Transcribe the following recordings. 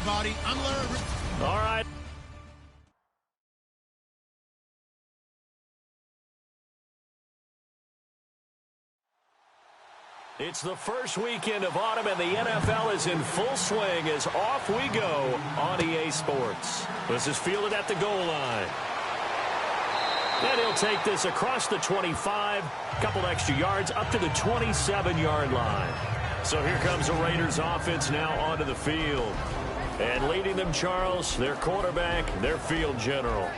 everybody. I'm Larry. All right. It's the first weekend of autumn, and the NFL is in full swing as off we go on EA Sports. This is fielded at the goal line. And he'll take this across the 25, couple extra yards, up to the 27-yard line. So here comes the Raiders offense now onto the field. And leading them, Charles, their quarterback, their field general.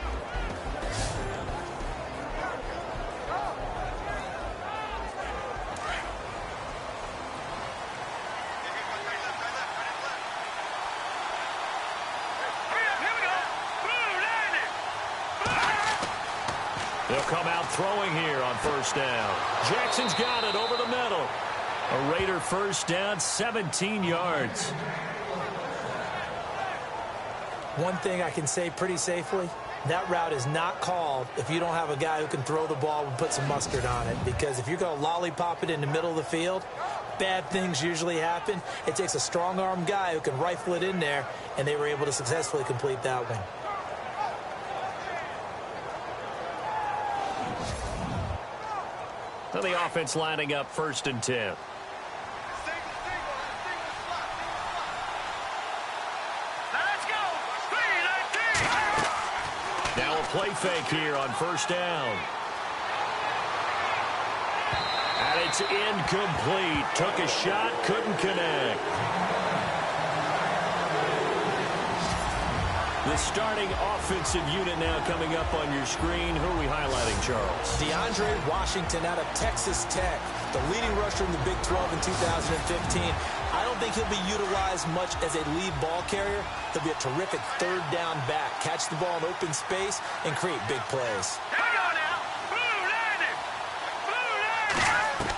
They'll come out throwing here on first down. Jackson's got it over the middle. A Raider first down, 17 yards. One thing I can say pretty safely, that route is not called if you don't have a guy who can throw the ball and put some mustard on it. Because if you're going to lollipop it in the middle of the field, bad things usually happen. It takes a strong-arm guy who can rifle it in there, and they were able to successfully complete that one. So the offense lining up 1st and 10. Now a play fake here on first down. And it's incomplete. Took a shot, couldn't connect. The starting offensive unit now coming up on your screen. Who are we highlighting, Charles? DeAndre Washington out of Texas Tech, the leading rusher in the Big 12 in 2015. I don't think he'll be utilized much as a lead ball carrier. He'll be a terrific third down back. Catch the ball in open space and create big plays. Here we go now. Blue landing. Blue landing.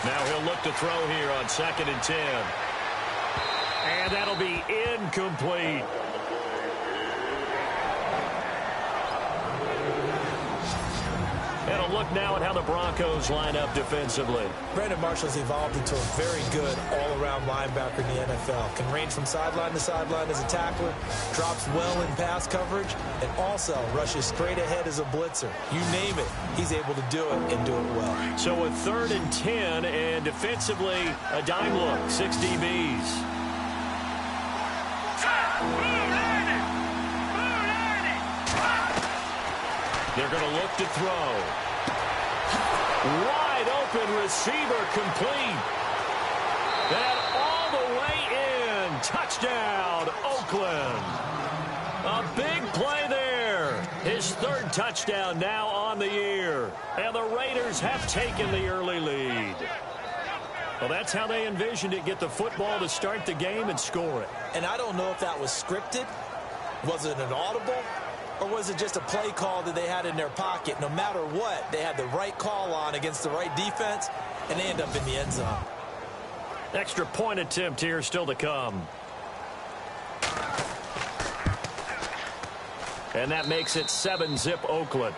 Now he'll look to throw here on 2nd and 10. And that'll be incomplete. And a look now at how the Broncos line up defensively. Brandon Marshall's evolved into a very good all-around linebacker in the NFL. Can range from sideline to sideline as a tackler, drops well in pass coverage, and also rushes straight ahead as a blitzer. You name it, he's able to do it and do it well. So a 3rd and 10, and defensively, a dime look, 6 DBs. They're going to look to throw. Wide open receiver complete. And all the way in. Touchdown, Oakland. A big play there. His 3rd touchdown now on the year. And the Raiders have taken the early lead. Well, that's how they envisioned it. Get the football to start the game and score it. And I don't know if that was scripted. Was it an audible? Or was it just a play call that they had in their pocket? No matter what, they had the right call on against the right defense, and they end up in the end zone. Extra point attempt here still to come. And that makes it 7-zip Oakland.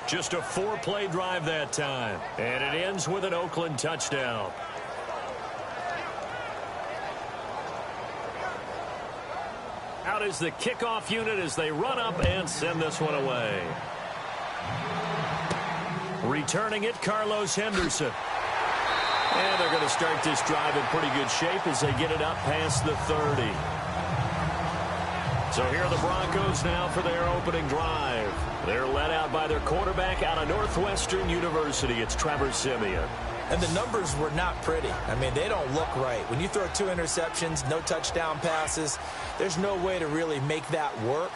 Just a 4-play drive that time. And it ends with an Oakland touchdown. Out is the kickoff unit as they run up and send this one away. Returning it, Carlos Henderson. And they're going to start this drive in pretty good shape as they get it up past the 30. So here are the Broncos now for their opening drive. They're led out by their quarterback out of Northwestern University. It's Trevor Siemian. And the numbers were not pretty. I mean, they don't look right. When you throw 2 interceptions, no touchdown passes, there's no way to really make that work.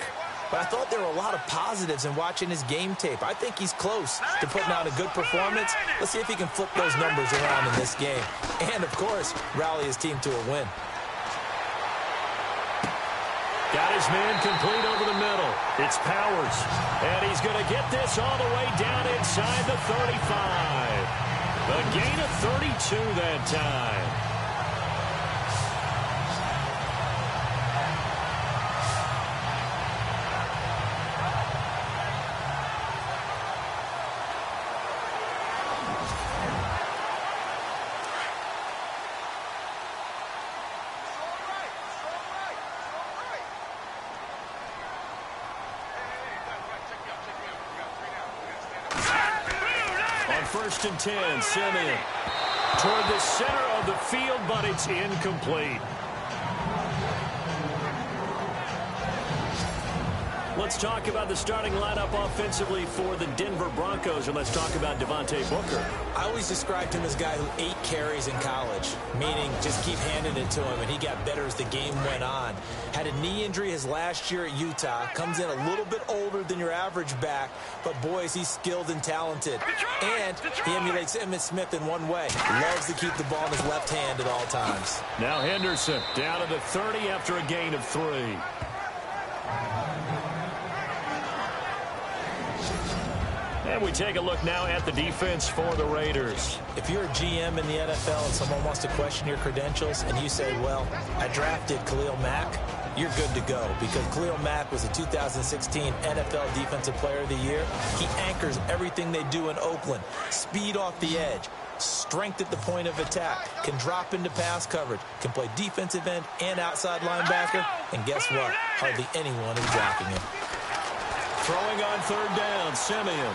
But I thought there were a lot of positives in watching his game tape. I think he's close to putting out a good performance. Let's see if he can flip those numbers around in this game. And, of course, rally his team to a win. Got his man complete over the middle. It's Powers. And he's going to get this all the way down inside the 35. A gain of 32 that time. first and 10. Simeon toward the center of the field, but it's incomplete. Let's talk about the starting lineup offensively for the Denver Broncos, and let's talk about Devontae Booker. I always described him as a guy who ate carries in college, meaning just keep handing it to him, and he got better as the game went on. Had a knee injury his last year at Utah, comes in a little bit older than your average back, but boys, he's skilled and talented. And he emulates Emmitt Smith in one way. Loves to keep the ball in his left hand at all times. Now Henderson down to the 30 after a gain of 3. And we take a look now at the defense for the Raiders. If you're a GM in the NFL and someone wants to question your credentials and you say, well, I drafted Khalil Mack, you're good to go, because Khalil Mack was a 2016 NFL Defensive Player of the Year. He anchors everything they do in Oakland. Speed off the edge, strength at the point of attack, can drop into pass coverage, can play defensive end and outside linebacker, and guess what? Hardly anyone is blocking him. Throwing on third down, Simeon.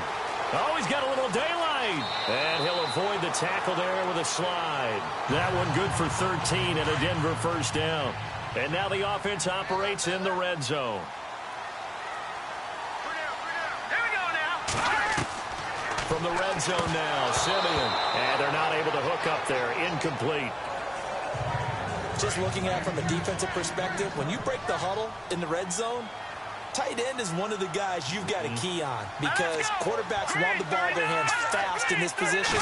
Oh, he's got a little daylight. And he'll avoid the tackle there with a slide. That one good for 13 and a Denver first down. And now the offense operates in the red zone. Here we go now. From the red zone now, Simeon. And they're not able to hook up there. Incomplete. Just looking at it from a defensive perspective, when you break the huddle in the red zone, tight end is one of the guys you've got to key on, because quarterbacks want the ball in their hands fast in this position,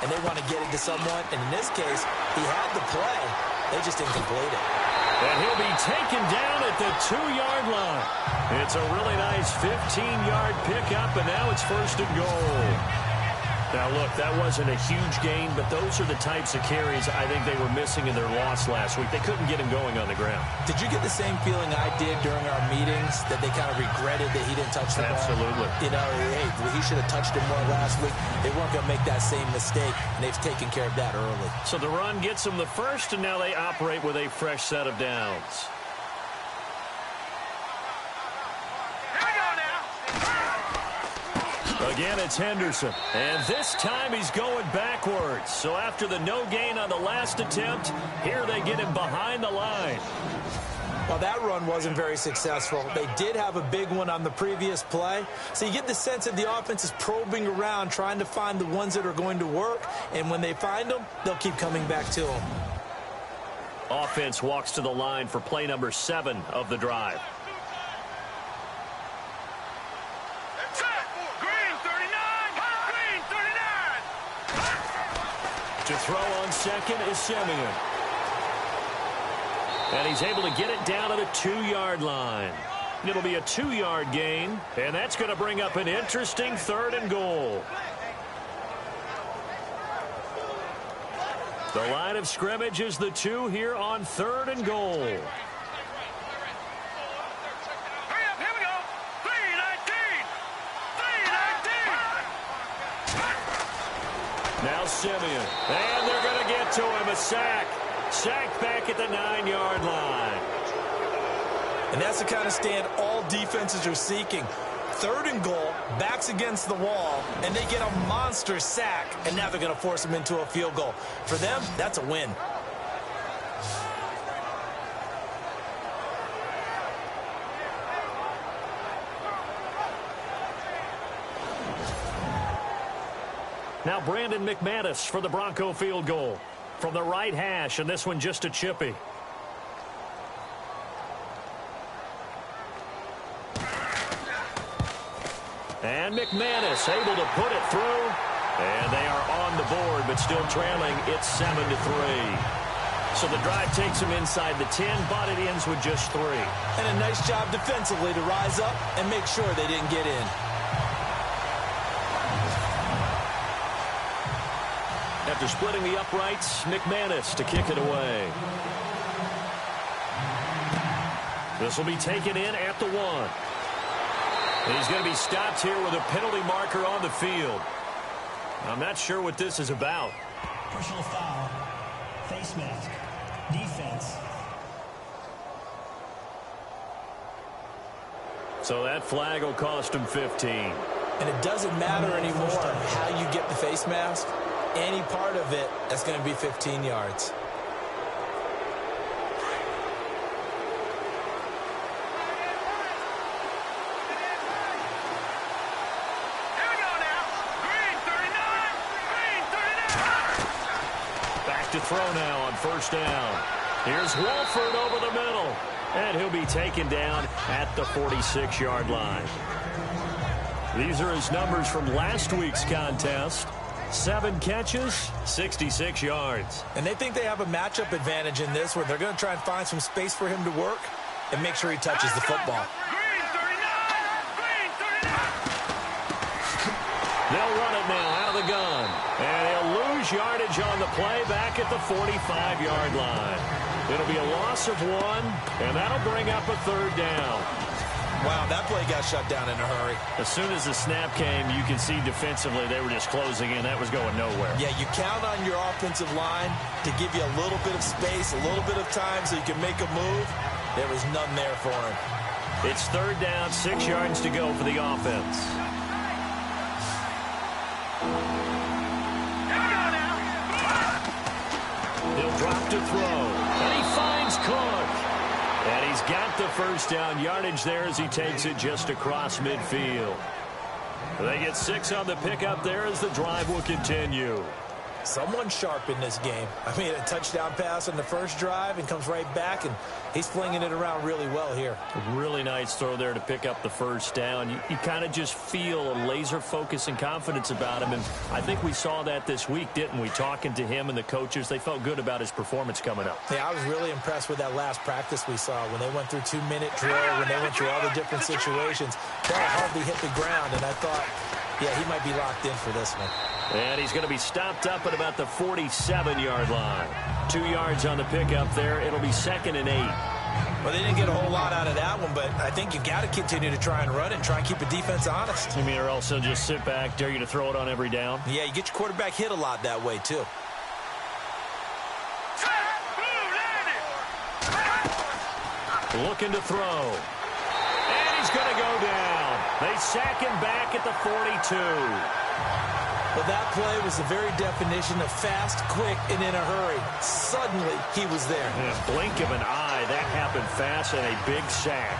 and they want to get it to someone. And in this case, he had the play. They just didn't complete it. And he'll be taken down at the 2-yard line. It's a really nice 15-yard pickup, and now it's first and goal. Now, look, that wasn't a huge gain, but those are the types of carries I think they were missing in their loss last week. They couldn't get him going on the ground. Did you get the same feeling I did during our meetings, that they kind of regretted that he didn't touch the ball? Absolutely. You know, hey, he should have touched it more last week. They weren't going to make that same mistake, and they've taken care of that early. So the run gets them the first, and now they operate with a fresh set of downs. Again, it's Henderson. And this time he's going backwards. So after the no gain on the last attempt, here they get him behind the line. Well, that run wasn't very successful. They did have a big one on the previous play. So you get the sense that the offense is probing around, trying to find the ones that are going to work. And when they find them, they'll keep coming back to them. Offense walks to the line for play number 7 of the drive. To throw on second is Simeon. And he's able to get it down to the 2-yard line. It'll be a 2-yard gain, and that's going to bring up an interesting 3rd and goal. The line of scrimmage is the 2 here on 3rd and goal. Now Simeon, and they're going to get to him, a sack. Sacked back at the 9-yard line. And that's the kind of stand all defenses are seeking. 3rd and goal, backs against the wall, and they get a monster sack, and now they're going to force them into a field goal. For them, that's a win. Now Brandon McManus for the Bronco field goal. From the right hash, and this one just a chippy. And McManus able to put it through. And they are on the board, but still trailing. It's 7-3. So the drive takes them inside the 10, but it ends with just 3. And a nice job defensively to rise up and make sure they didn't get in. After splitting the uprights, McManus to kick it away. This will be taken in at the 1. He's going to be stopped here with a penalty marker on the field. I'm not sure what this is about. Personal foul, face mask, defense. So that flag will cost him 15. And it doesn't matter anymore how you get the face mask. Any part of it, that's going to be 15 yards. To throw now on first down. Here's Wolford over the middle, and he'll be taken down at the 46-yard line. These are his numbers from last week's contest. 7 catches, 66 yards. And they think they have a matchup advantage in this, where they're going to try and find some space for him to work and make sure he touches the football. They'll run it now out of the gun. And he'll lose yardage on the play back at the 45-yard line. It'll be a loss of 1, and that'll bring up a third down. Wow, that play got shut down in a hurry. As soon as the snap came, you can see defensively they were just closing in. That was going nowhere. Yeah, you count on your offensive line to give you a little bit of space, a little bit of time so you can make a move. There was none there for him. It's third down, 6 yards to go for the offense. He'll drop to throw, and he finds Cook. And he's got the first down yardage there as he takes it just across midfield. They get 6 on the pickup there as the drive will continue. Someone sharp in this game. I mean, a touchdown pass on the first drive and comes right back, and he's flinging it around really well here. A really nice throw there to pick up the first down. You kind of just feel a laser focus and confidence about him, and I think we saw that this week, didn't we? Talking to him and the coaches, they felt good about his performance coming up. Yeah, I was really impressed with that last practice we saw when they went through 2-minute drill, when they went through all the different situations. Ball hardly hit the ground, and I thought, yeah, he might be locked in for this one. And he's going to be stopped up at about the 47-yard line. 2 yards on the pickup there. It'll be 2nd and 8. Well, they didn't get a whole lot out of that one, but I think you've got to continue to try and run it and try and keep the defense honest. You mean, or else they'll just sit back, dare you to throw it on every down? Yeah, you get your quarterback hit a lot that way, too. Looking to throw. And he's going to go down. They sack him back at the 42. Well, that play was the very definition of fast, quick, and in a hurry. Suddenly, he was there. In a blink of an eye, that happened fast and a big sack.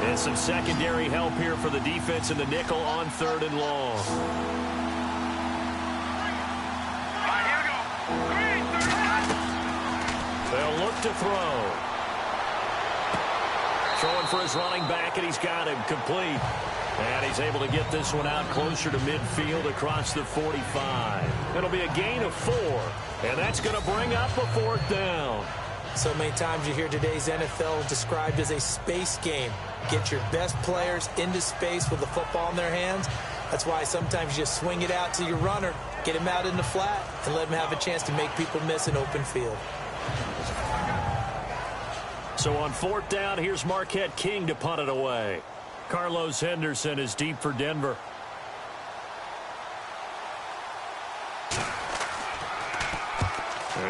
And some secondary help here for the defense in the nickel on 3rd and long. They'll look to throw. Throwing for his running back, and he's got him complete. And he's able to get this one out closer to midfield across the 45. It'll be a gain of 4, and that's going to bring up a 4th down. So many times you hear today's NFL described as a space game. Get your best players into space with the football in their hands. That's why sometimes you just swing it out to your runner, get him out in the flat, and let him have a chance to make people miss an open field. So on 4th down, here's Marquette King to punt it away. Carlos Henderson is deep for Denver.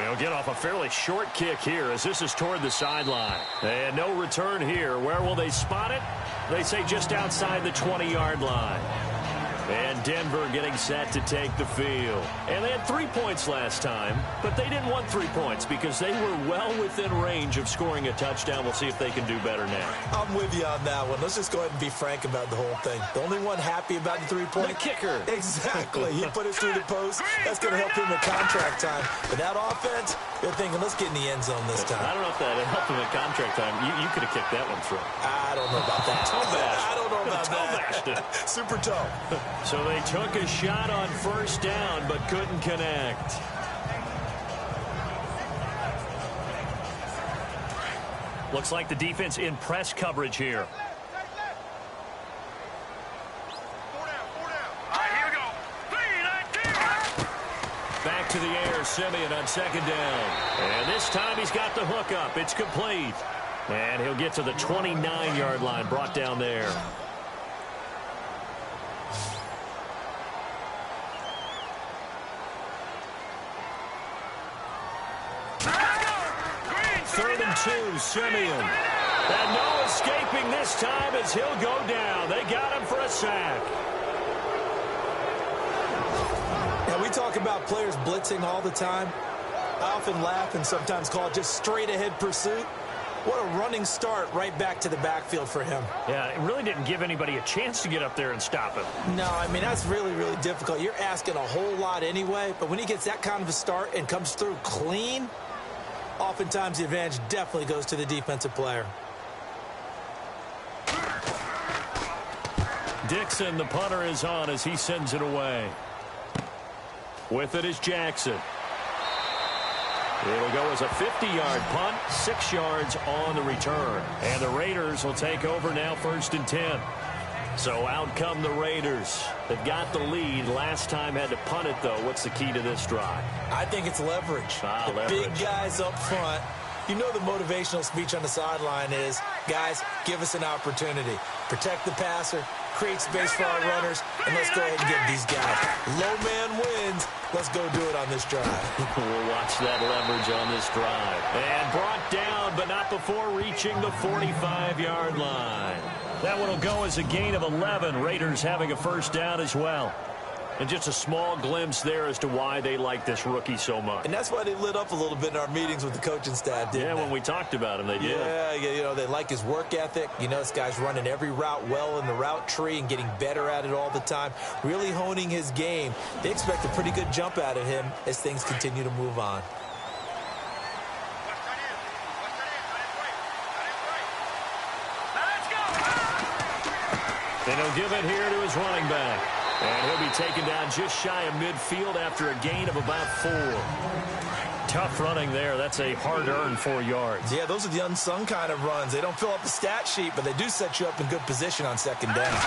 He'll get off a fairly short kick here as this is toward the sideline. And no return here. Where will they spot it? They say just outside the 20-yard line. And Denver getting set to take the field. And they had 3 points last time, but they didn't want 3 points because they were well within range of scoring a touchdown. We'll see if they can do better now. I'm with you on that one. Let's just go ahead and be frank about the whole thing. The only one happy about the 3-point? The kicker. Exactly. He put it through the post. That's going to help him in contract time. But that offense, they're thinking, let's get in the end zone this time. I don't know if that helped him in contract time. You could have kicked that one through. I don't know about that. Toe bash. I don't know about toe bashed it. Super toe. So they took a shot on first down, but couldn't connect. Looks like the defense in press coverage here. Back to the air, Simeon on 2nd down. And this time he's got the hook up. It's complete. And he'll get to the 29-yard line, brought down there. 2, Simeon. And no escaping this time as he'll go down. They got him for a sack. Now, we talk about players blitzing all the time. I often laugh and sometimes call it just straight-ahead pursuit. What a running start right back to the backfield for him. Yeah, it really didn't give anybody a chance to get up there and stop him. No, I mean, that's really, really difficult. You're asking a whole lot anyway, but when he gets that kind of a start and comes through clean, oftentimes the advantage definitely goes to the defensive player. Dixon, the punter, is on as he sends it away. With it is Jackson. It'll go as a 50-yard punt, 6 yards on the return. And the Raiders will take over now, 1st and 10. So out come the Raiders. They've got the lead. Last time had to punt it, though. What's the key to this drive? I think it's leverage. Leverage. Big guys up front. You know the motivational speech on the sideline is, guys, give us an opportunity. Protect the passer, create space for our runners, and let's go ahead and get these guys. Low man wins. Let's go do it on this drive. We'll watch that leverage on this drive. And brought down, but not before reaching the 45-yard line. That one will go as a gain of 11. Raiders having a 1st down as well. And just a small glimpse there as to why they like this rookie so much. And that's why they lit up a little bit in our meetings with the coaching staff, didn't they? When we talked about him, they did. Yeah, you know, they like his work ethic. You know, this guy's running every route well in the route tree and getting better at it all the time, really honing his game. They expect a pretty good jump out of him as things continue to move on. And he'll give it here to his running back. And he'll be taken down just shy of midfield after a gain of about 4. Tough running there. That's a hard-earned 4 yards. Yeah, those are the unsung kind of runs. They don't fill up the stat sheet, but they do set you up in good position on 2nd down.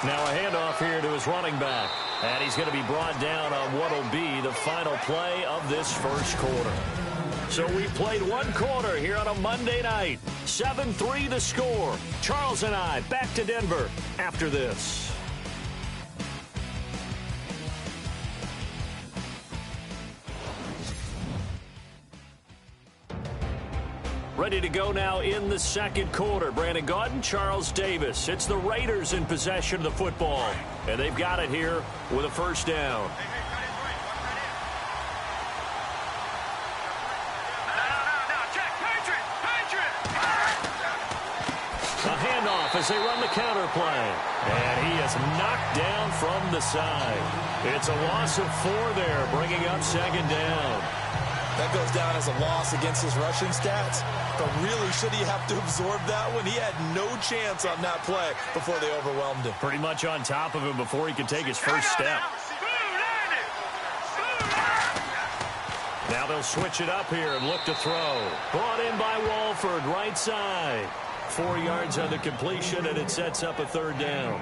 Now a handoff here to his running back. And he's going to be brought down on what will be the final play of this 1st quarter. So we played 1 quarter here on a Monday night. 7-3 the score. Charles and I back to Denver after this. Ready to go now in the 2nd quarter. Brandon Gaudin, Charles Davis. It's the Raiders in possession of the football. And they've got it here with a 1st down. A handoff as they run the counter play. And he is knocked down from the side. It's a loss of 4 there, bringing up 2nd down. That goes down as a loss against his rushing stats. But really, should he have to absorb that one? He had no chance on that play before they overwhelmed him. Pretty much on top of him before he could take his first step. Now they'll switch it up here and look to throw. Brought in by Walford, right side. 4 yards on the completion, and it sets up a 3rd down.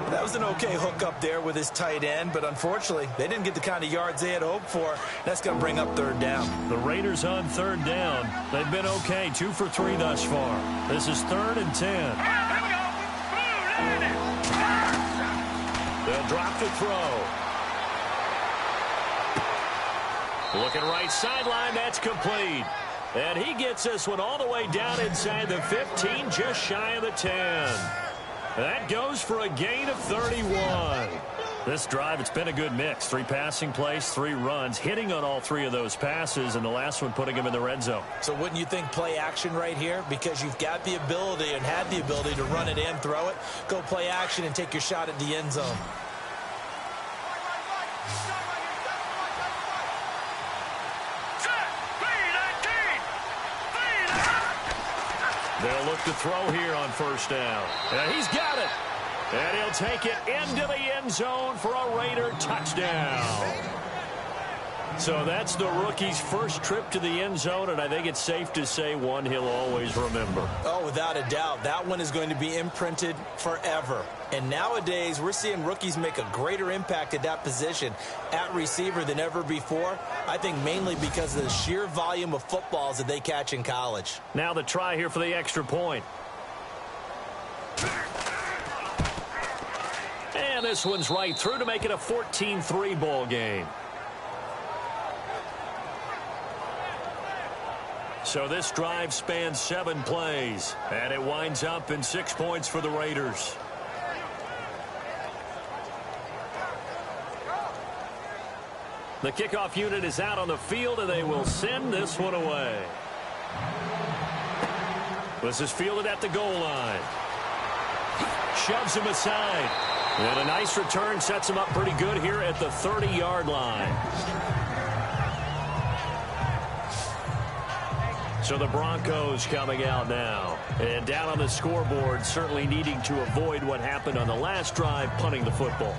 That was an okay hook up there with his tight end, but unfortunately, they didn't get the kind of yards they had hoped for. That's going to bring up 3rd down. The Raiders on 3rd down. They've been okay, 2 for 3 thus far. This is 3rd and 10. They'll drop the throw. Looking right sideline, that's complete. And he gets this one all the way down inside the 15, just shy of the 10. That goes for a gain of 31. This drive, it's been a good mix. 3 passing plays, 3 runs, hitting on all 3 of those passes, and the last one putting him in the red zone. So wouldn't you think play action right here? Because you've got the ability and had the ability to run it and throw it. Go play action and take your shot at the end zone. They'll look to throw here on 1st down. And he's got it. And he'll take it into the end zone for a Raider touchdown. So that's the rookie's first trip to the end zone, and I think it's safe to say one he'll always remember. Oh, without a doubt. That one is going to be imprinted forever. And nowadays, we're seeing rookies make a greater impact at that position at receiver than ever before. I think mainly because of the sheer volume of footballs that they catch in college. Now the try here for the extra point. And this one's right through to make it a 14-3 ball game. So this drive spans 7 plays, and it winds up in 6 points for the Raiders. The kickoff unit is out on the field, and they will send this one away. This is fielded at the goal line. Shoves him aside. And a nice return sets him up pretty good here at the 30-yard line. So the Broncos coming out now. And down on the scoreboard, certainly needing to avoid what happened on the last drive, punting the football.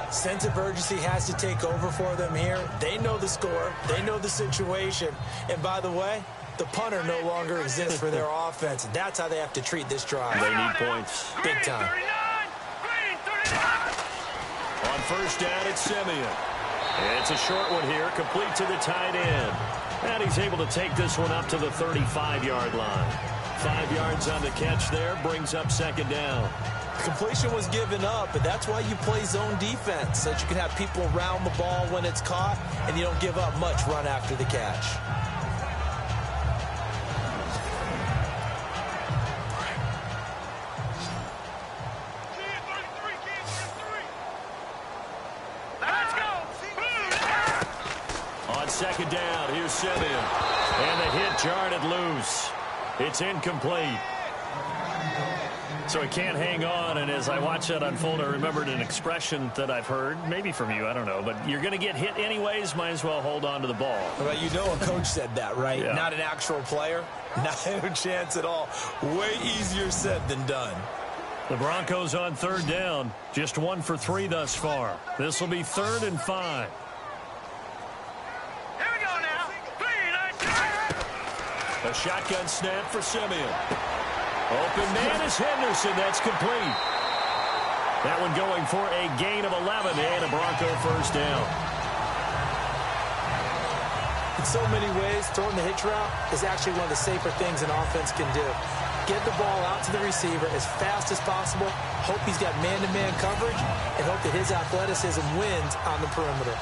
Sense of urgency has to take over for them here. They know the score. They know the situation. And by the way, the punter no longer exists for their offense. That's how they have to treat this drive. They need points. Big time. On first down, it's Simeon. It's a short one here, complete to the tight end. And he's able to take this one up to the 35-yard line. 5 yards on the catch there, brings up second down. Completion was given up, but that's why you play zone defense, so that you can have people around the ball when it's caught, and you don't give up much run after the catch. On second down, here's Simeon. And the hit jarred it loose. It's incomplete. So he can't hang on, and as I watch that unfold, I remembered an expression that I've heard, maybe from you, I don't know, but you're going to get hit anyways, might as well hold on to the ball. Well, you know a coach said that, right? Yeah. Not an actual player. Not a chance at all. Way easier said than done. The Broncos on third down, just 1 for 3 thus far. This will be 3rd and 5. Here we go now. A shotgun snap for Simeon. Open man is Henderson. That's complete. That one going for a gain of 11 and a Bronco first down. In so many ways, throwing the hitch route is actually one of the safer things an offense can do. Get the ball out to the receiver as fast as possible, hope he's got man-to-man coverage, and hope that his athleticism wins on the perimeter.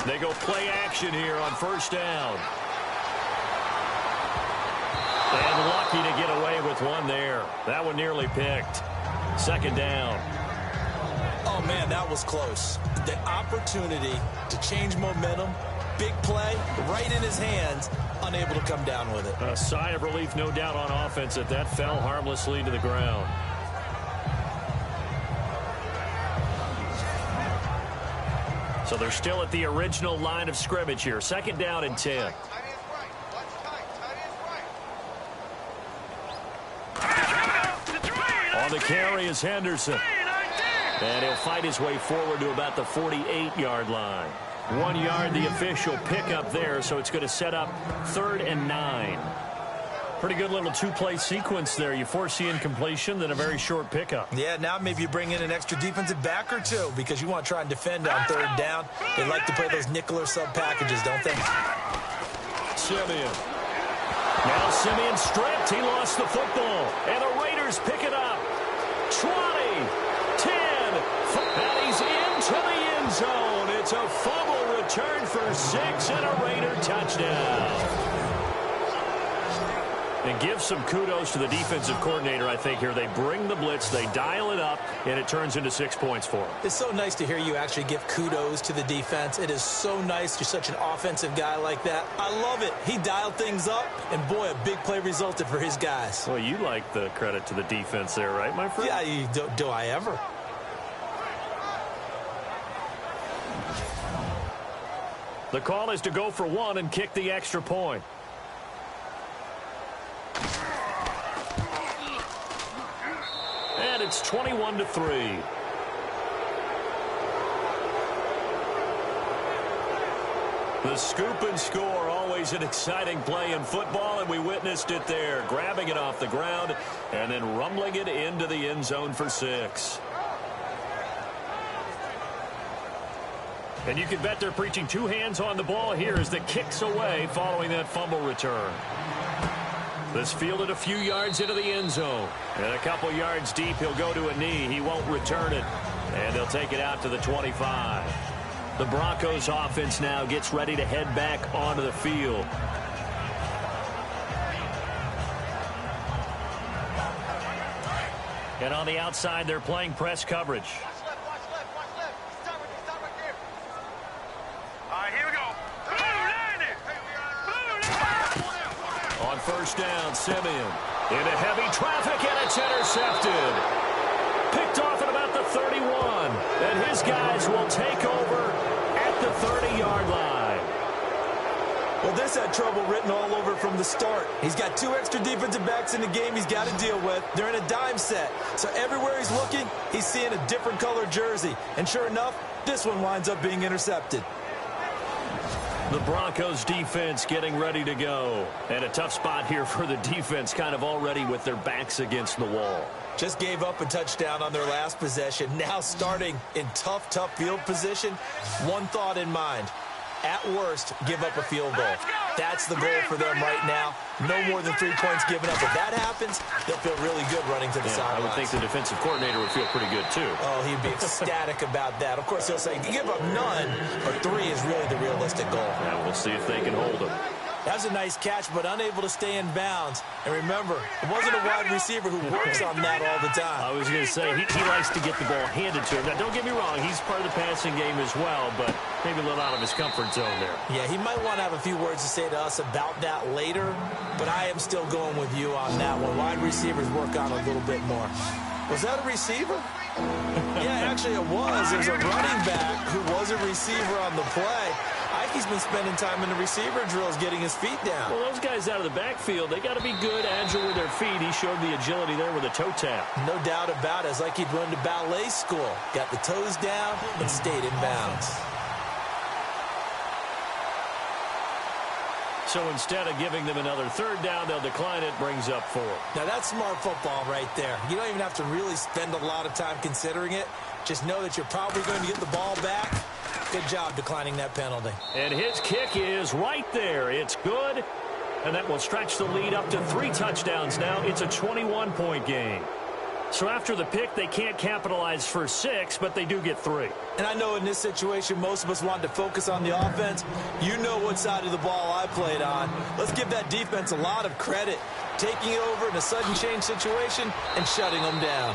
They go play action here on first down. And lucky to get away with one there. That one nearly picked. Second down. Oh, man, that was close. The opportunity to change momentum, big play, right in his hands, unable to come down with it. A sigh of relief, no doubt, on offense that fell harmlessly to the ground. So they're still at the original line of scrimmage here. Second down and 10. On the carry is Henderson. And he'll fight his way forward to about the 48-yard line. 1 yard, the official pickup there, so it's going to set up 3rd and 9. Pretty good little 2-play sequence there. You foresee incompletion, then a very short pickup. Yeah, now maybe you bring in an extra defensive back or two because you want to try and defend on 3rd down. They like to play those nickel or sub packages, don't they? Simeon. Now Simeon stripped. He lost the football. And the Raiders pick it up. 20, 10, and he's into the end zone. It's a fumble return for 6 and a Raider touchdown. And give some kudos to the defensive coordinator, I think, here. They bring the blitz, they dial it up, and it turns into 6 points for them. It's so nice to hear you actually give kudos to the defense. It is so nice. You're such an offensive guy like that. I love it. He dialed things up, and boy, a big play resulted for his guys. Well, you like the credit to the defense there, right, my friend? Yeah, do I ever? The call is to go for 1 and kick the extra point. And it's 21-3. The scoop and score, always an exciting play in football, and we witnessed it there. Grabbing it off the ground and then rumbling it into the end zone for 6. And you can bet they're preaching two hands on the ball here as the kick's away following that fumble return. This fielded a few yards into the end zone. And a couple yards deep, he'll go to a knee. He won't return it. And they'll take it out to the 25. The Broncos offense now gets ready to head back onto the field. And on the outside, they're playing press coverage. On first down, Simeon into heavy traffic, and it's intercepted. Picked off at about the 31. And his guys will take over at the 30-yard line. Well, this had trouble written all over from the start. He's got two extra defensive backs in the game he's got to deal with. They're in a dime set. So everywhere he's looking, he's seeing a different color jersey. And sure enough, this one winds up being intercepted. The Broncos defense getting ready to go. And a tough spot here for the defense, kind of already with their backs against the wall. Just gave up a touchdown on their last possession. Now starting in tough field position. One thought in mind. At worst, give up a field goal. That's the goal for them right now. No more than 3 points given up. If that happens, they'll feel really good running to the sidelines. I would think the defensive coordinator would feel pretty good, too. Oh, he'd be ecstatic about that. Of course, he'll say, give up none, but 3 is really the realistic goal. Yeah, we'll see if they can hold him. That was a nice catch, but unable to stay in bounds. And remember, it wasn't a wide receiver who works on that all the time. I was going to say, he likes to get the ball handed to him. Now, don't get me wrong, he's part of the passing game as well, but maybe a little out of his comfort zone there. Yeah, he might want to have a few words to say to us about that later, but I am still going with you on that one. Wide receivers work on a little bit more. Was that a receiver? Yeah, actually it was. There's a running back who was a receiver on the play. Ike's been spending time in the receiver drills getting his feet down. Well, those guys out of the backfield, they got to be good, agile with their feet. He showed the agility there with a toe tap. No doubt about it. It's like he'd run to ballet school. Got the toes down and stayed in bounds. So instead of giving them another third down, they'll decline it, brings up 4. Now that's smart football right there. You don't even have to really spend a lot of time considering it. Just know that you're probably going to get the ball back. Good job declining that penalty. And his kick is right there. It's good. And that will stretch the lead up to 3 touchdowns now. It's a 21-point game. So after the pick, they can't capitalize for 6, but they do get 3. And I know in this situation, most of us wanted to focus on the offense. You know what side of the ball I played on. Let's give that defense a lot of credit. Taking over in a sudden change situation and shutting them down.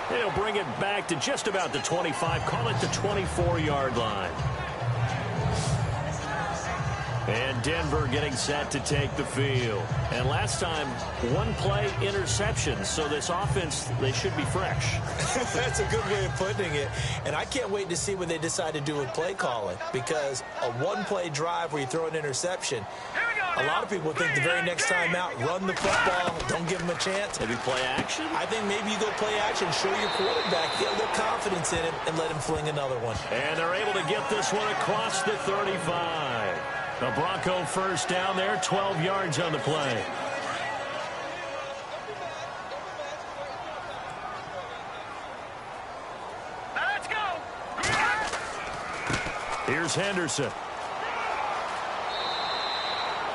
They'll bring it back to just about the 25. Call it the 24-yard line. And Denver getting set to take the field. And last time, 1 play interception. So this offense, they should be fresh. That's a good way of putting it. And I can't wait to see what they decide to do with play calling. Because a 1-play drive where you throw an interception, a lot of people think the very next time out, run the football, don't give them a chance. Maybe play action? I think maybe you go play action, show your quarterback, get a little confidence in him, and let him fling another one. And they're able to get this one across the 35. The Bronco first down there, 12 yards on the play. Let's go. Here's Henderson.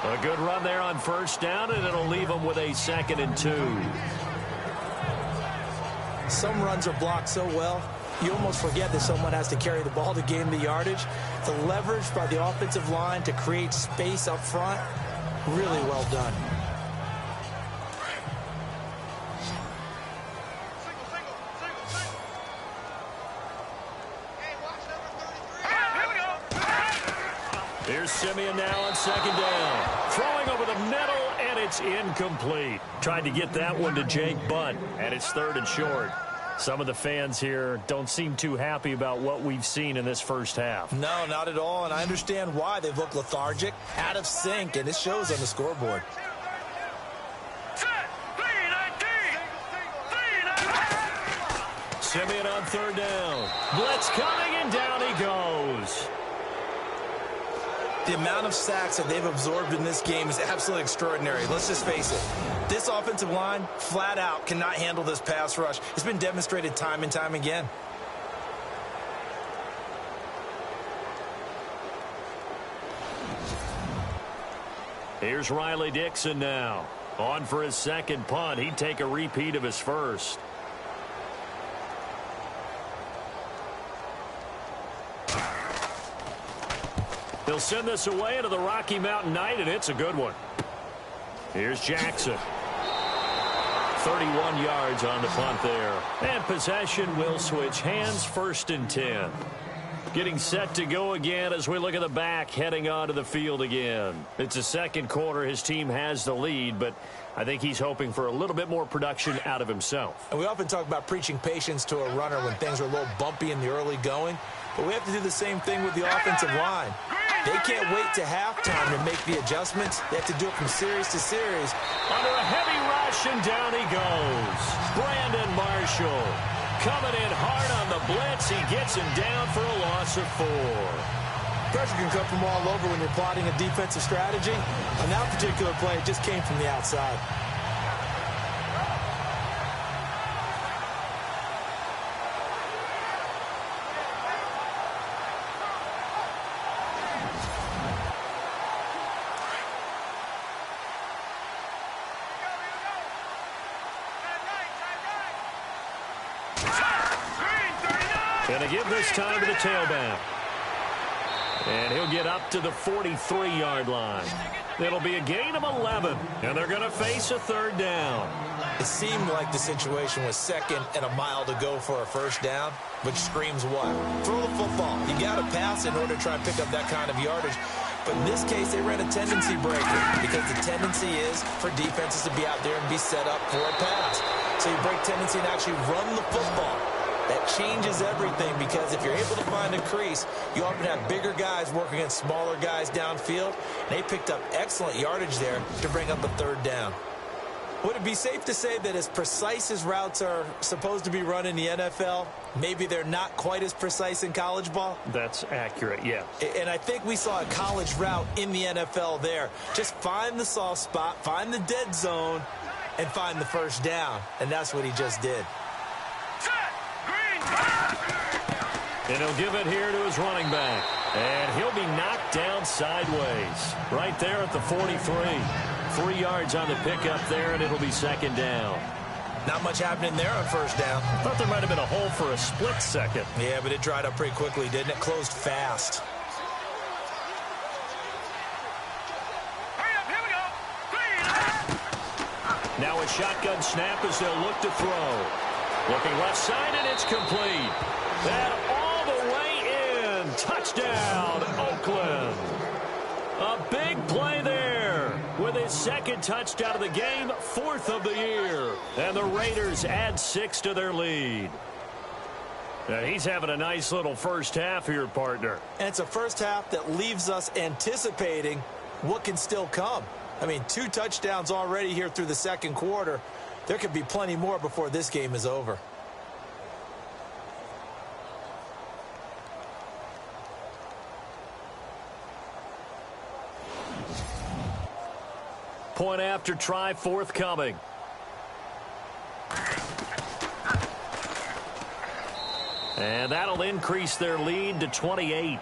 A good run there on first down, and it'll leave them with a 2nd and 2. Some runs are blocked so well, you almost forget that someone has to carry the ball to gain the yardage. The leverage by the offensive line to create space up front, really well done. Here's Simeon now on 2nd down. Throwing over the middle, and it's incomplete. Tried to get that one to Jake Butt, and it's 3rd and short. Some of the fans here don't seem too happy about what we've seen in this first half. No, not at all, and I understand why. They've looked lethargic, out of sync, and it shows on the scoreboard. Simeon on 3rd down. Blitz coming, and down he goes. The amount of sacks that they've absorbed in this game is absolutely extraordinary. Let's just face it. This offensive line, flat out, cannot handle this pass rush. It's been demonstrated time and time again. Here's Riley Dixon now. On for his second punt. He'd take a repeat of his first. He'll send this away into the Rocky Mountain Night, and it's a good one. Here's Jackson. 31 yards on the punt there. And possession will switch hands, 1st and 10. Getting set to go again as we look at the back, heading onto the field again. It's the second quarter. His team has the lead, but I think he's hoping for a little bit more production out of himself. And we often talk about preaching patience to a runner when things are a little bumpy in the early going, but we have to do the same thing with the offensive line. They can't wait to halftime to make the adjustments. They have to do it from series to series. Under a heavy rush, and down he goes. Brandon Marshall coming in hard on the blitz. He gets him down for a loss of 4. Pressure can come from all over when you're plotting a defensive strategy. On that particular play, it just came from the outside. Gonna give this time to the tailback. And he'll get up to the 43-yard line. It'll be a gain of 11, and they're going to face a 3rd down. It seemed like the situation was 2nd and a mile to go for a 1st down, which screams what? Throw the football. You got to pass in order to try and pick up that kind of yardage. But in this case, they ran a tendency breaker because the tendency is for defenses to be out there and be set up for a pass. So you break tendency and actually run the football. That changes everything because if you're able to find a crease, you often have bigger guys working against smaller guys downfield. They picked up excellent yardage there to bring up a 3rd down. Would it be safe to say that as precise as routes are supposed to be run in the NFL, maybe they're not quite as precise in college ball? That's accurate, yeah. And I think we saw a college route in the NFL there. Just find the soft spot, find the dead zone, and find the 1st down. And that's what he just did. And he'll give it here to his running back. And he'll be knocked down sideways. Right there at the 43. 3 yards on the pickup there, and it'll be 2nd down. Not much happening there on 1st down. Thought there might have been a hole for a split second. Yeah, but it dried up pretty quickly, didn't it? Closed fast. Now a shotgun snap as they'll look to throw. Looking left side, and it's complete. And all the way in. Touchdown, Oakland. A big play there with his 2nd touchdown of the game, 4th of the year. And the Raiders add 6 to their lead. And he's having a nice little first half here, partner. And it's a first half that leaves us anticipating what can still come. I mean, 2 touchdowns already here through the 2nd quarter. There could be plenty more before this game is over. Point after try forthcoming. And that'll increase their lead to 28.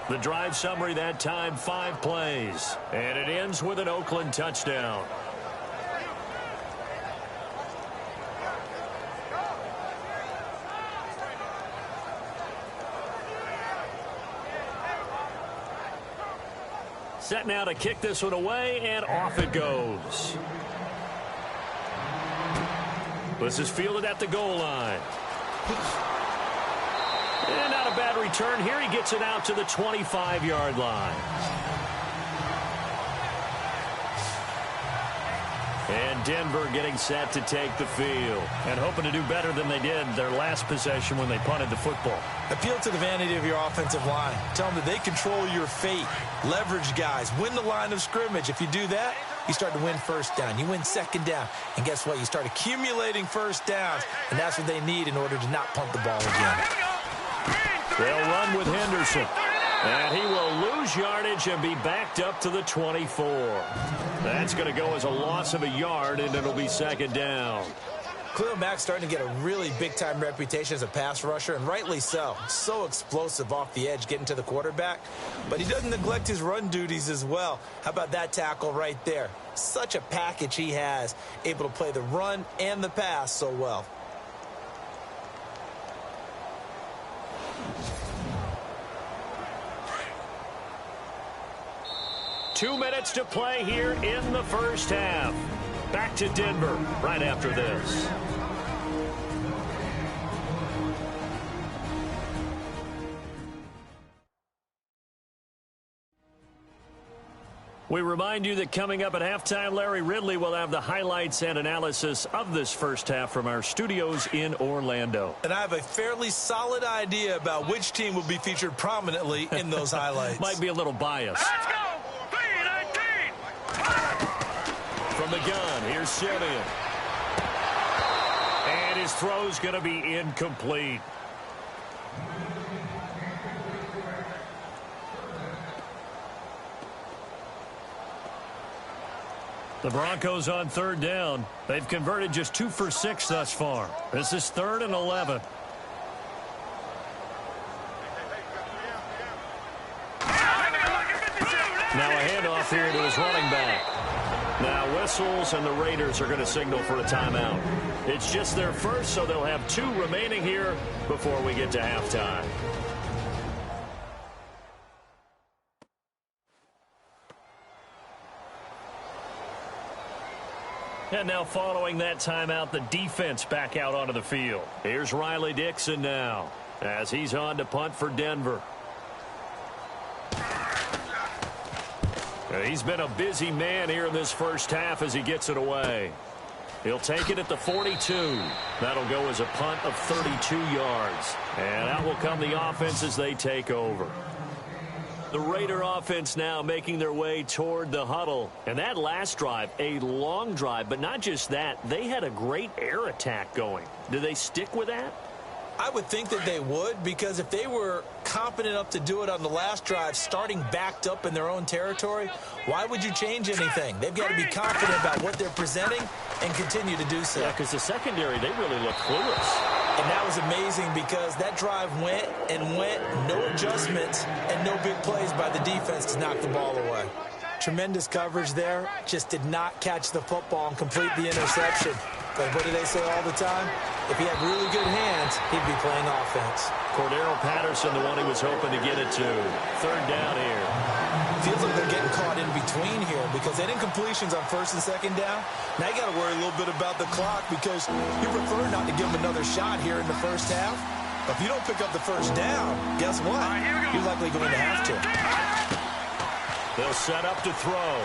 The drive summary that time, 5 plays. And it ends with an Oakland touchdown. Set now to kick this one away, and off it goes. This is fielded at the goal line. And not a bad return here. He gets it out to the 25-yard line. And Denver getting set to take the field and hoping to do better than they did their last possession when they punted the football. Appeal to the vanity of your offensive line. Tell them that they control your fate. Leverage guys. Win the line of scrimmage. If you do that, you start to win 1st down. You win 2nd down. And guess what? You start accumulating 1st downs. And that's what they need in order to not punt the ball again. They'll run with Henderson. And he will lose yardage and be backed up to the 24. That's going to go as a loss of a yard, and it'll be 2nd down. Khalil Mack's starting to get a really big-time reputation as a pass rusher, and rightly so. So explosive off the edge getting to the quarterback. But he doesn't neglect his run duties as well. How about that tackle right there? Such a package he has, able to play the run and the pass so well. Two minutes to play here in the first half. Back to Denver right after this. We remind you that coming up at halftime, Larry Ridley will have the highlights and analysis of this first half from our studios in Orlando. And I have a fairly solid idea about which team will be featured prominently in those highlights. Might be a little biased. Let's go! 3-19! From the gun, here's Simeon. And his throw's going to be incomplete. The Broncos on third down. They've converted just 2 for 6 thus far. This is 3rd and 11. Now a handoff here to his running back. Now whistles, and the Raiders are going to signal for a timeout. It's just their first, so they'll have 2 remaining here before we get to halftime. And now following that timeout, the defense back out onto the field. Here's Riley Dixon now as he's on to punt for Denver. He's been a busy man here in this first half as he gets it away. He'll take it at the 42. That'll go as a punt of 32 yards. And out will come the offense as they take over. The Raider offense now making their way toward the huddle. And that last drive, a long drive, but not just that. They had a great air attack going. Do they stick with that? I would think that they would, because if they were confident enough to do it on the last drive, starting backed up in their own territory, why would you change anything? They've got to be confident about what they're presenting and continue to do so. Yeah, because the secondary, they really look clueless. And that was amazing because that drive went and went, no adjustments and no big plays by the defense to knock the ball away. Tremendous coverage there, just did not catch the football and complete the interception. But what do they say all the time? If he had really good hands, he'd be playing offense. Cordero Patterson, the one he was hoping to get it to. 3rd down here. Feels like they're getting caught in between here because they didn't completions on 1st and 2nd down. Now you got to worry a little bit about the clock because you prefer not to give them another shot here in the first half. But if you don't pick up the 1st down, guess what? You're likely going to have to. They'll set up to throw.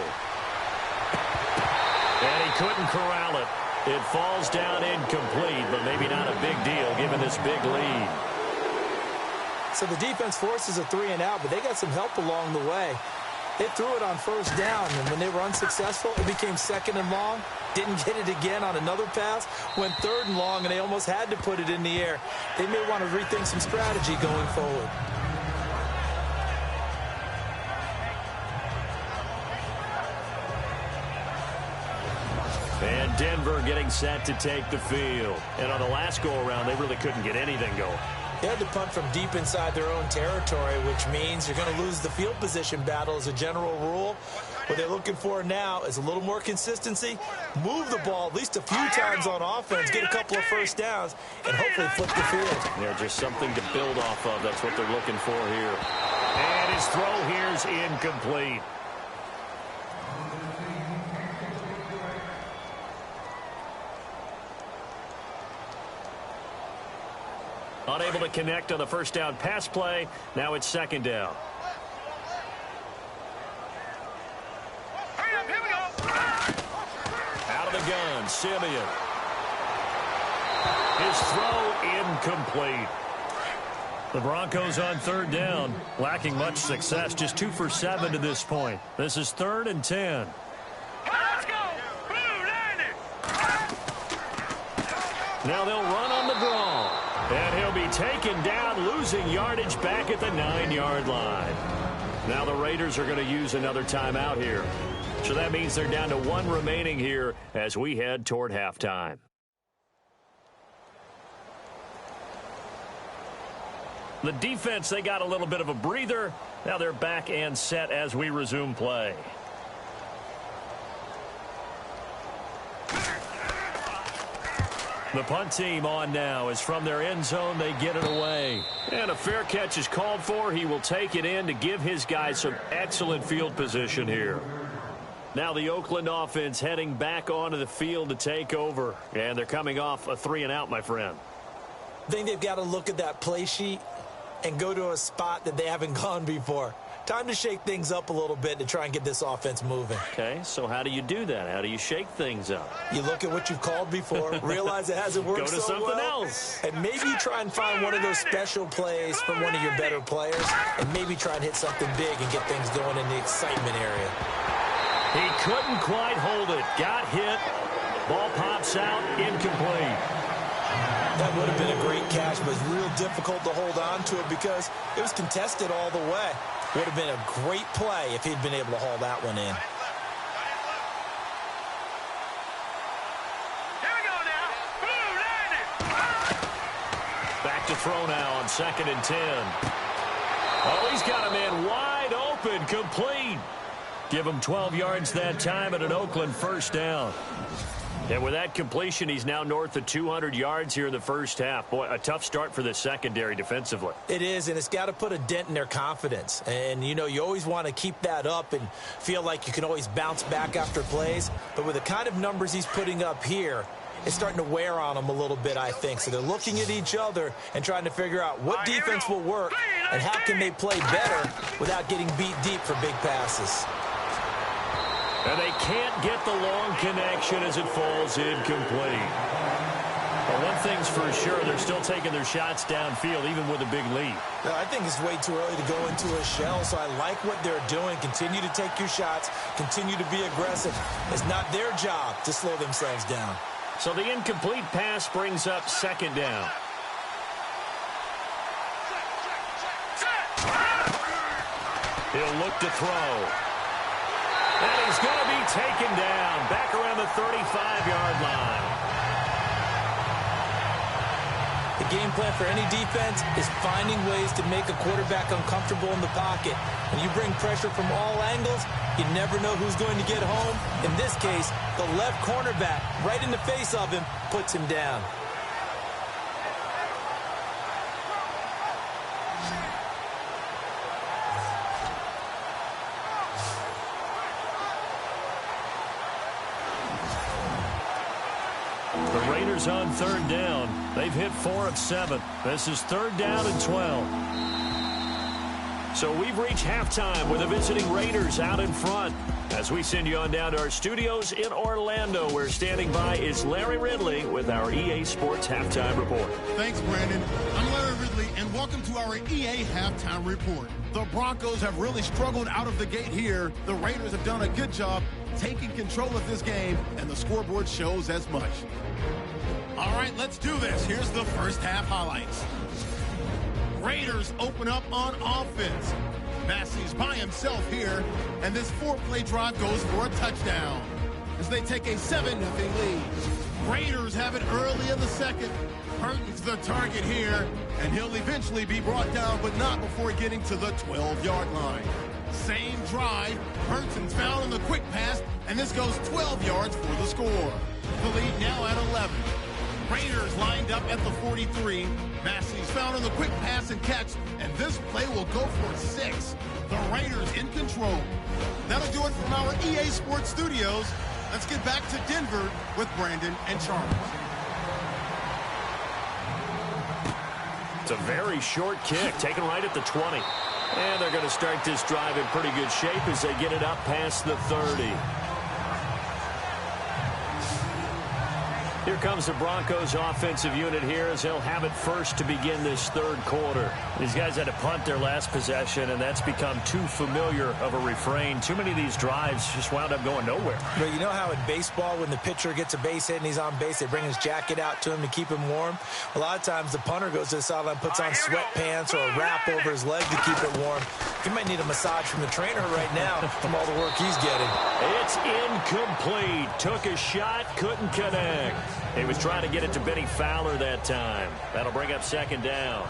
And he couldn't corral it. It falls down incomplete, but maybe not a big deal given this big lead. So the defense forces a 3 and out, but they got some help along the way. They threw it on 1st down, and when they were unsuccessful, it became 2nd and long. Didn't get it again on another pass. Went 3rd and long, and they almost had to put it in the air. They may want to rethink some strategy going forward. And Denver getting set to take the field. And on the last go-around, they really couldn't get anything going. They had to punt from deep inside their own territory, which means you're going to lose the field position battle as a general rule. What they're looking for now is a little more consistency, move the ball at least a few times on offense, get a couple of 1st downs, and hopefully flip the field. Yeah, just something to build off of. That's what they're looking for here. And his throw here is incomplete. Unable to connect on the 1st down pass play. Now it's 2nd down. Hurry up, here we go. Out of the gun, Simeon. His throw incomplete. The Broncos on 3rd down, lacking much success, just 2 for 7 to this point. This is 3rd and 10. Let's go. Blue 90. Now they'll run on the draw. And he'll be taken down, losing yardage back at the 9-yard line. Now the Raiders are going to use another timeout here. So that means they're down to 1 remaining here as we head toward halftime. The defense, they got a little bit of a breather. Now they're back and set as we resume play. The punt team on now is from their end zone. They get it away. And a fair catch is called for. He will take it in to give his guys some excellent field position here. Now the Oakland offense heading back onto the field to take over. And they're coming off a 3-and-out, my friend. I think they've got to look at that play sheet and go to a spot that they haven't gone before. Time to shake things up a little bit to try and get this offense moving. Okay, so how do you do that? How do you shake things up? You look at what you've called before, realize it hasn't worked so well. Go to something else. And maybe try and find one of those special plays from one of your better players, and maybe try and hit something big and get things going in the excitement area. He couldn't quite hold it. Got hit. Ball pops out. Incomplete. That would have been a great catch, but it's real difficult to hold on to it because it was contested all the way. Would have been a great play if he'd been able to haul that one in. Here we go now. Back to throw now on 2nd and 10. Oh, he's got a man wide open, complete. Give him 12 yards that time and an Oakland first down. And with that completion, he's now north of 200 yards here in the first half. Boy, a tough start for the secondary defensively. It is, and it's got to put a dent in their confidence. And, you know, you always want to keep that up and feel like you can always bounce back after plays. But with the kind of numbers he's putting up here, it's starting to wear on them a little bit, I think. So they're looking at each other and trying to figure out what defense will work and how can they play better without getting beat deep for big passes. And they can't get the long connection as it falls incomplete. But one thing's for sure, they're still taking their shots downfield, even with a big lead. I think it's way too early to go into a shell, so I like what they're doing. Continue to take your shots. Continue to be aggressive. It's not their job to slow themselves down. So the incomplete pass brings up 2nd down. He'll look to throw. And he's going to be taken down back around the 35-yard line. The game plan for any defense is finding ways to make a quarterback uncomfortable in the pocket. When you bring pressure from all angles, you never know who's going to get home. In this case, the left cornerback, right in the face of him, puts him down. The Raiders on 3rd down. They've hit 4 of 7. This is 3rd down and 12. So we've reached halftime with the visiting Raiders out in front. As we send you on down to our studios in Orlando, where standing by is Larry Ridley with our EA Sports Halftime Report. Thanks, Brandon. I'm Larry Ridley, and welcome to our EA Halftime Report. The Broncos have really struggled out of the gate here. The Raiders have done a good job taking control of this game, and the scoreboard shows as much. All right, let's do this. Here's the first half highlights. Raiders open up on offense. Massey's by himself here, and this 4-play drive goes for a touchdown as they take a 7-0 lead. Raiders have it early in the second. Hurton's the target here, and he'll eventually be brought down, but not before getting to the 12-yard line. Same drive. Hurton's found in the quick pass, and this goes 12 yards for the score. The lead now at 11. Raiders lined up at the 43. Massey's found in the quick pass and catch, and this play will go for 6. The Raiders in control. That'll do it from our EA Sports Studios. Let's get back to Denver with Brandon and Charles. It's a very short kick, taken right at the 20. And they're going to start this drive in pretty good shape as they get it up past the 30. Here comes the Broncos offensive unit here as they'll have it first to begin this 3rd quarter. These guys had to punt their last possession, and that's become too familiar of a refrain. Too many of these drives just wound up going nowhere. But you know how in baseball, when the pitcher gets a base hit and he's on base, they bring his jacket out to him to keep him warm? A lot of times the punter goes to the sideline, puts on sweatpants or a wrap over his leg to keep it warm. He might need a massage from the trainer right now from all the work he's getting. It's incomplete. Took a shot, couldn't connect. He was trying to get it to Benny Fowler that time. That'll bring up 2nd down.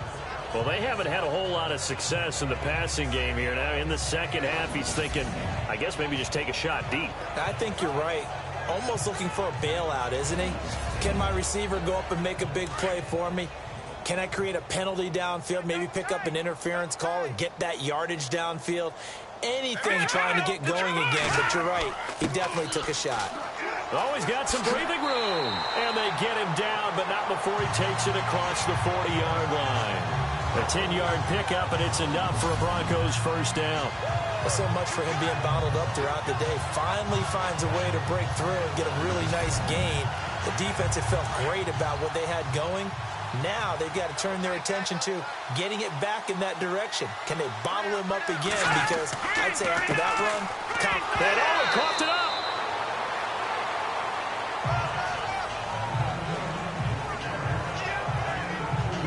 Well, they haven't had a whole lot of success in the passing game here. Now, in the second half, he's thinking, I guess maybe just take a shot deep. I think you're right. Almost looking for a bailout, isn't he? Can my receiver go up and make a big play for me? Can I create a penalty downfield, maybe pick up an interference call and get that yardage downfield? Anything trying to get going again, but you're right. He definitely took a shot. Always got some breathing room. And they get him down, but not before he takes it across the 40-yard line. A 10-yard pickup, and it's enough for a Broncos first down. So much for him being bottled up throughout the day. Finally finds a way to break through and get a really nice gain. The defense had felt great about what they had going. Now they've got to turn their attention to getting it back in that direction. Can they bottle him up again? Because I'd say after that run, and Owen coughed it up.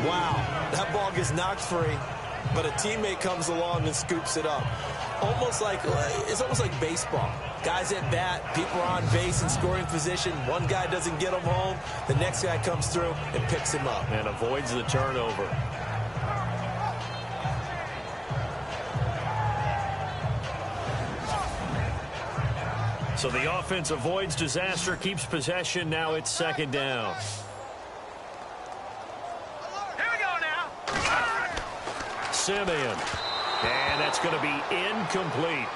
Wow, that ball gets knocked free, but a teammate comes along and scoops it up. It's almost like baseball. Guys at bat, people are on base in scoring position. One guy doesn't get him home. The next guy comes through and picks him up. And avoids the turnover. So the offense avoids disaster, keeps possession. Now it's second down. Here we go now. Simeon. And that's going to be incomplete.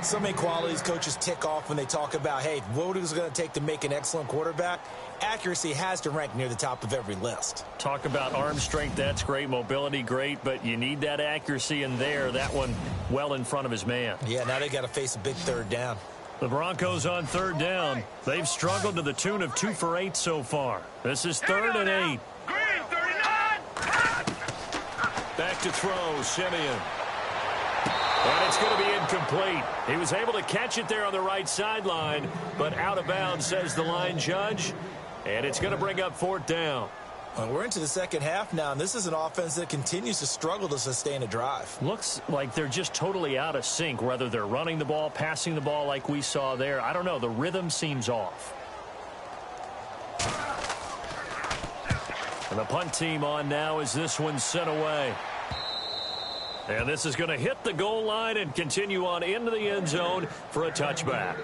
So many qualities coaches tick off when they talk about, hey, what is it going to take to make an excellent quarterback? Accuracy has to rank near the top of every list. Talk about arm strength, that's great. Mobility, great. But you need that accuracy in there. That one well in front of his man. Yeah, now they got to face a big third down. The Broncos on third down. They've struggled to the tune of 2 for 8 so far. This is 3rd and 8. Green, 39. Back to throw, Simeon. And it's going to be incomplete. He was able to catch it there on the right sideline, but out of bounds, says the line judge. And it's going to bring up 4th down. Well, we're into the second half now, and this is an offense that continues to struggle to sustain a drive. Looks like they're just totally out of sync, whether they're running the ball, passing the ball like we saw there. I don't know. The rhythm seems off. And the punt team on now as this one's sent away. And this is going to hit the goal line and continue on into the end zone for a touchback.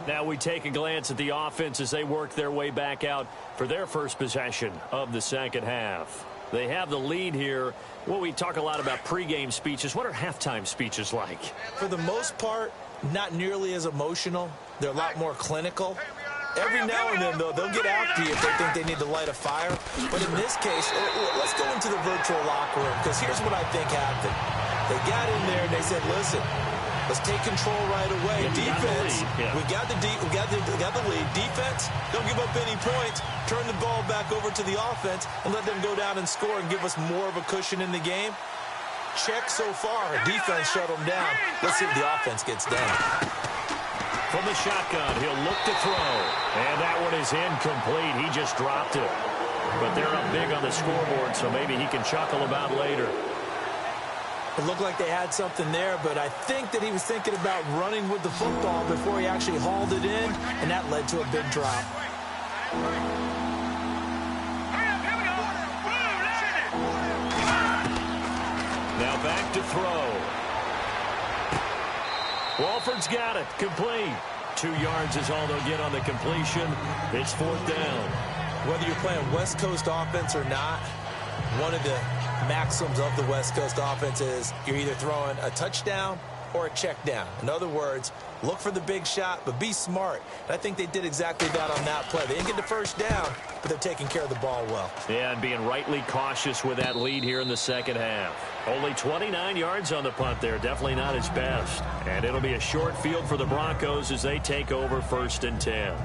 Now we take a glance at the offense as they work their way back out for their first possession of the second half. They have the lead here. Well, we talk a lot about pregame speeches. What are halftime speeches like? For the most part, not nearly as emotional. They're a lot more clinical. Every now and then, though, they'll get after you if they think they need to light a fire. But in this case, let's go into the virtual locker room, because here's what I think happened. They got in there and they said, listen, let's take control right away. Defense, we got the lead. Defense, don't give up any points. Turn the ball back over to the offense and let them go down and score and give us more of a cushion in the game. Check so far. Defense shut them down. Let's see if the offense gets done. From the shotgun, he'll look to throw. And that one is incomplete. He just dropped it. But they're up big on the scoreboard, so maybe he can chuckle about later. It looked like they had something there, but I think that he was thinking about running with the football before he actually hauled it in, and that led to a big drop. Now back to throw. Walford's got it. Complete. 2 yards is all they'll get on the completion. It's 4th down. Whether you're playing West Coast offense or not, one of the maxims of the West Coast offense is you're either throwing a touchdown or a check down. In other words, look for the big shot, but be smart. And I think they did exactly that on that play. They didn't get the first down, but they're taking care of the ball well. Yeah, and being rightly cautious with that lead here in the second half. Only 29 yards on the punt there. Definitely not his best. And it'll be a short field for the Broncos as they take over 1st and 10.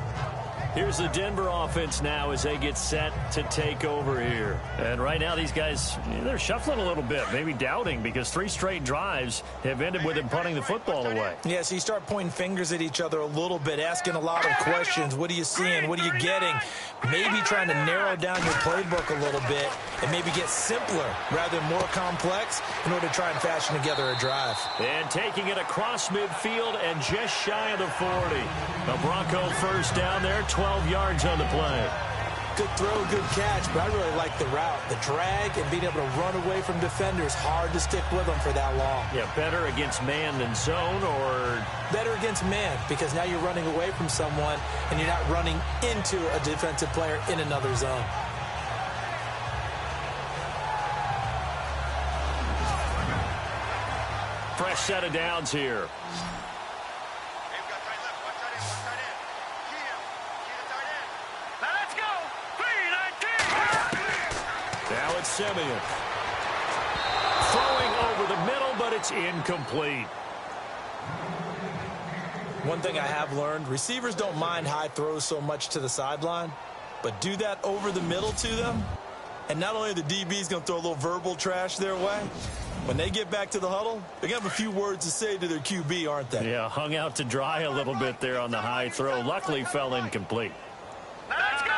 Here's the Denver offense now as they get set to take over here. And right now these guys, they're shuffling a little bit, maybe doubting, because 3 straight drives have ended with them punting the football away. Yeah, so you start pointing fingers at each other a little bit, asking a lot of questions. What are you seeing? What are you getting? Maybe trying to narrow down your playbook a little bit and maybe get simpler rather than more complex in order to try and fashion together a drive. And taking it across midfield and just shy of the 40. The Bronco first down there, 12 yards on the play. Good throw, good catch, but I really like the route. The drag and being able to run away from defenders, hard to stick with them for that long. Yeah, better against man than zone, or? Better against man, because now you're running away from someone and you're not running into a defensive player in another zone. Fresh set of downs here. Now it's Simeon. Throwing over the middle, but it's incomplete. One thing I have learned, receivers don't mind high throws so much to the sideline, but do that over the middle to them, and not only are the DBs going to throw a little verbal trash their way, when they get back to the huddle, they're going to have a few words to say to their QB, aren't they? Yeah, hung out to dry a little bit there on the high throw. Luckily, fell incomplete. Let's go!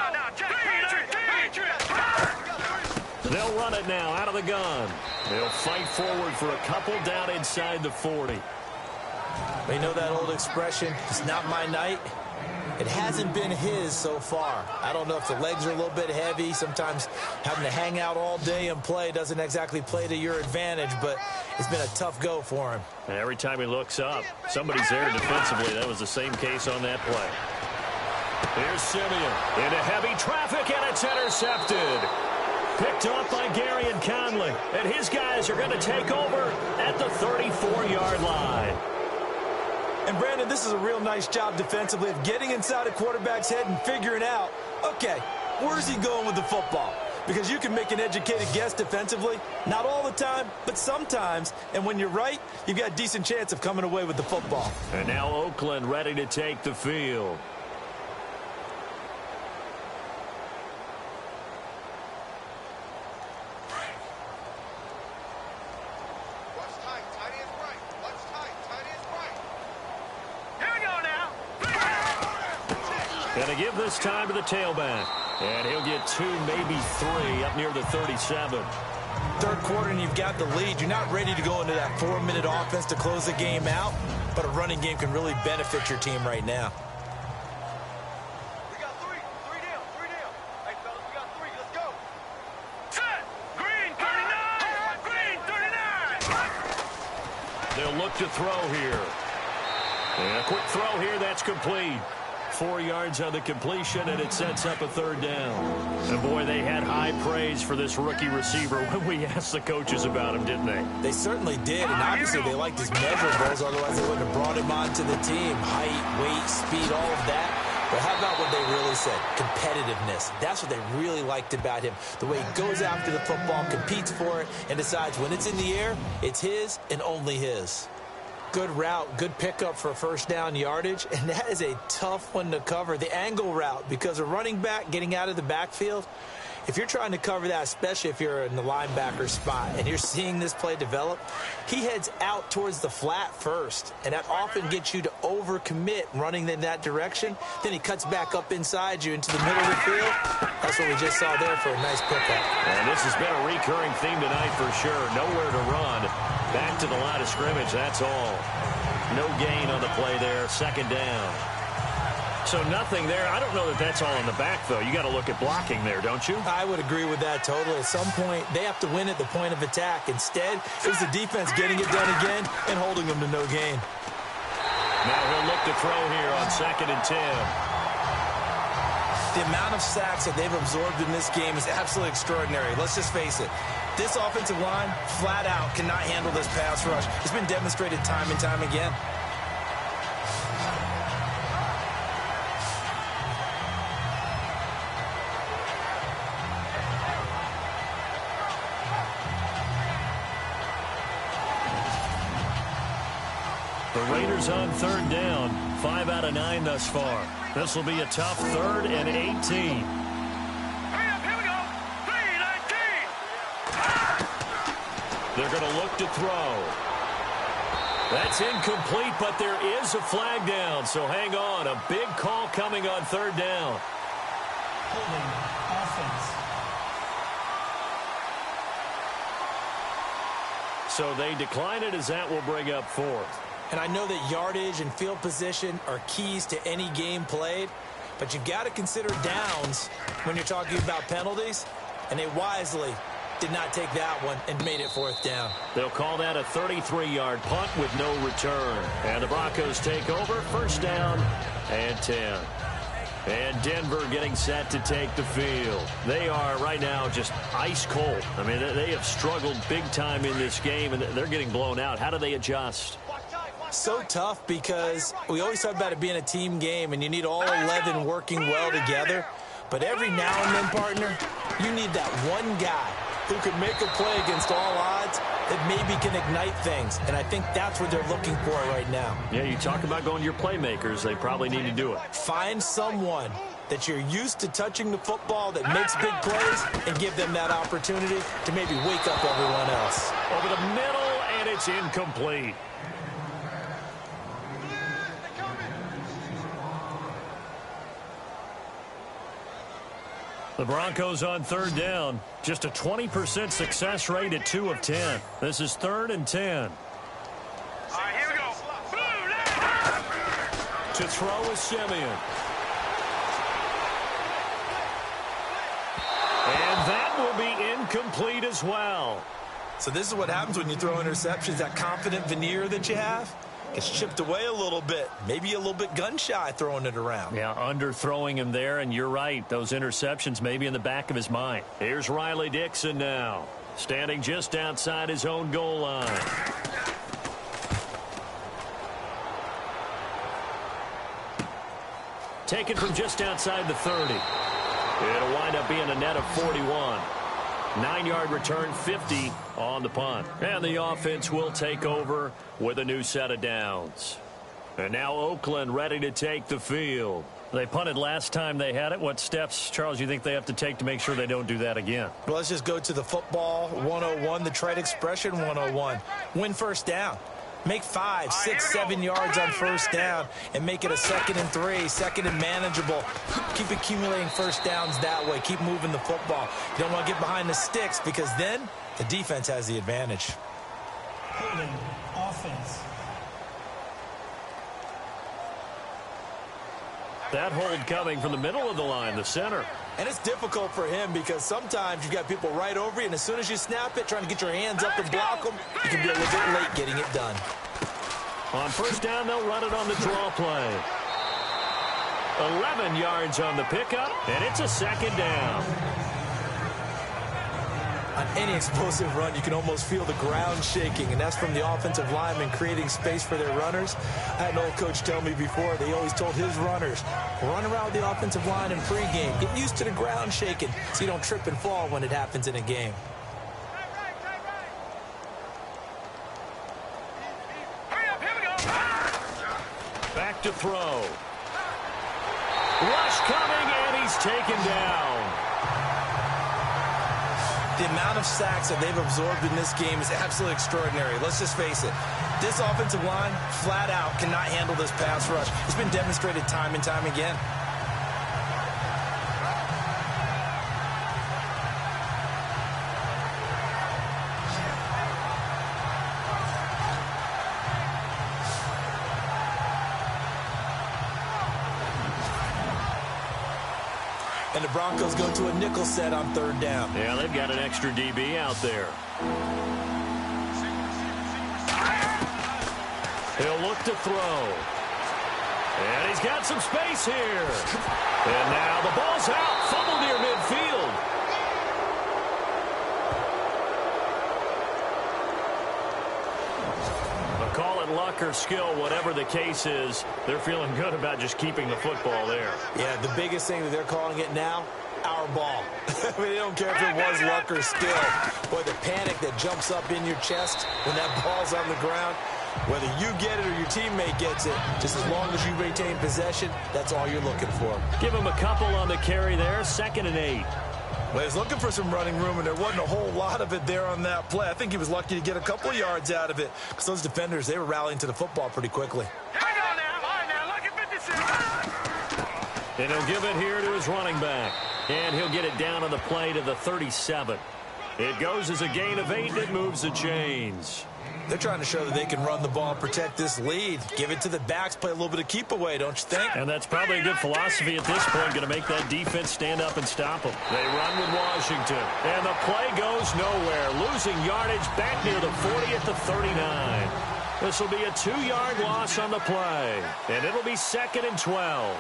They'll run it now out of the gun. They'll fight forward for a couple down inside the 40. You know that old expression, it's not my night? It hasn't been his so far. I don't know if the legs are a little bit heavy. Sometimes having to hang out all day and play doesn't exactly play to your advantage, but it's been a tough go for him. And every time he looks up, somebody's there defensively. That was the same case on that play. Here's Simeon into heavy traffic, and it's intercepted. Picked off by Gary and Conley. And his guys are going to take over at the 34-yard line. And, Brandon, this is a real nice job defensively of getting inside a quarterback's head and figuring out, okay, where's he going with the football? Because you can make an educated guess defensively. Not all the time, but sometimes. And when you're right, you've got a decent chance of coming away with the football. And now Oakland ready to take the field. Going to give this time to the tailback. And he'll get 2, maybe 3 up near the 37. Third quarter and you've got the lead. You're not ready to go into that 4-minute offense to close the game out, but a running game can really benefit your team right now. We got 3 down. Hey, fellas, we got 3. Let's go. Set. Green 39. They'll look to throw here. And a quick throw here. That's complete. 4 yards on the completion, and it sets up a third down. And, boy, they had high praise for this rookie receiver when we asked the coaches about him, didn't they? They certainly did, and obviously they liked his measurables, otherwise they wouldn't have brought him onto the team. Height, weight, speed, all of that. But how about what they really said? Competitiveness. That's what they really liked about him. The way he goes after the football, competes for it, and decides when it's in the air, it's his and only his. Good route, good pickup for first down yardage, and that is a tough one to cover. The angle route, because a running back getting out of the backfield, if you're trying to cover that, especially if you're in the linebacker spot and you're seeing this play develop, he heads out towards the flat first, and that often gets you to overcommit running in that direction. Then he cuts back up inside you into the middle of the field. That's what we just saw there for a nice pickup. And this has been a recurring theme tonight for sure. Nowhere to run. Back to the line of scrimmage, that's all. No gain on the play there, second down. So nothing there. I don't know that that's all in the back, though. You got to look at blocking there, don't you? I would agree with that totally. At some point, they have to win at the point of attack. Instead, it was the defense getting it done again and holding them to no gain. Now he'll look to throw here on 2nd and 10. The amount of sacks that they've absorbed in this game is absolutely extraordinary. Let's just face it. This offensive line, flat out, cannot handle this pass rush. It's been demonstrated time and time again. The Raiders on 3rd down. 5 out of 9 thus far. This will be a tough 3rd and 18. Hurry up, here we go. 3-19. They're going to look to throw. That's incomplete, but there is a flag down. So hang on. A big call coming on 3rd down. Holding offense. So they decline it as that will bring up 4th. And I know that yardage and field position are keys to any game played, But you got to consider downs when you're talking about penalties, and they wisely did not take that one and made it 4th down. They'll call that a 33-yard punt with no return. And the Broncos take over, 1st down and 10. And Denver getting set to take the field. They are right now just ice cold. I mean, they have struggled big time in this game, and they're getting blown out. How do they adjust? So tough because we always talk about it being a team game, and you need all 11 working well together. But every now and then, partner, you need that one guy who can make a play against all odds that maybe can ignite things. And I think that's what they're looking for right now. Yeah, you talk about going to your playmakers. They probably need to do it. Find someone that you're used to touching the football that makes big plays and give them that opportunity to maybe wake up everyone else. Over the middle, and it's incomplete. The Broncos on 3rd down. Just a 20% success rate at 2 of 10. This is 3rd and 10. All right, here we go. To throw is Simeon. And that will be incomplete as well. So this is what happens when you throw interceptions. That confident veneer that you have gets chipped away a little bit. Maybe a little bit gun-shy throwing it around. Yeah, underthrowing him there, and you're right. Those interceptions may be in the back of his mind. Here's Riley Dixon now, standing just outside his own goal line. Taken from just outside the 30. It'll wind up being a net of 41. 9-yard return, 50 on the punt. And the offense will take over with a new set of downs. And now Oakland ready to take the field. They punted last time they had it. What steps, Charles, you think they have to take to make sure they don't do that again? Well, let's just go to the football 101, the trade expression 101. Win 1st down. Make 5, 6, 7 yards on 1st down and make it a 2nd and 3, 2nd and manageable. Keep accumulating 1st downs that way. Keep moving the football. You don't want to get behind the sticks because then the defense has the advantage. Holding offense. That hold coming from the middle of the line, the center. And it's difficult for him because sometimes you've got people right over you, and as soon as you snap it, trying to get your hands up and block them, you can be a little bit late getting it done. On 1st down, they'll run it on the draw play. 11 yards on the pickup, and it's a 2nd down. On any explosive run, you can almost feel the ground shaking, and that's from the offensive linemen creating space for their runners. I had an old coach tell me before, they always told his runners, run around the offensive line in pregame. Get used to the ground shaking so you don't trip and fall when it happens in a game. Back to throw. Rush coming, and he's taken down. The amount of sacks that they've absorbed in this game is absolutely extraordinary. Let's just face it. This offensive line, flat out, cannot handle this pass rush. It's been demonstrated time and time again. And the Broncos go to a nickel set on 3rd down. Yeah, they've got an extra DB out there. He'll look to throw. And he's got some space here. And now the ball's out. Fumble near midfield. Call it luck or skill, whatever the case is, they're feeling good about just keeping the football there. Yeah, the biggest thing that they're calling it now, our ball. I mean, they don't care if it was luck or skill. Boy, the panic that jumps up in your chest when that ball's on the ground, whether you get it or your teammate gets it, just as long as you maintain possession, that's all you're looking for. Give him a couple on the carry there, 2nd and 8. Well, he's looking for some running room, and there wasn't a whole lot of it there on that play. I think he was lucky to get a couple of yards out of it because those defenders, they were rallying to the football pretty quickly. Hang on now. All right, now, look at 56. And he'll give it here to his running back. And he'll get it down on the play to the 37. It goes as a gain of 8. It moves the chains. They're trying to show that they can run the ball and protect this lead. Give it to the backs, play a little bit of keep away, don't you think? And that's probably a good philosophy at this point, going to make that defense stand up and stop them. They run with Washington, and the play goes nowhere. Losing yardage back near the 40 at the 39. This will be a 2-yard loss on the play, and it'll be 2nd and 12.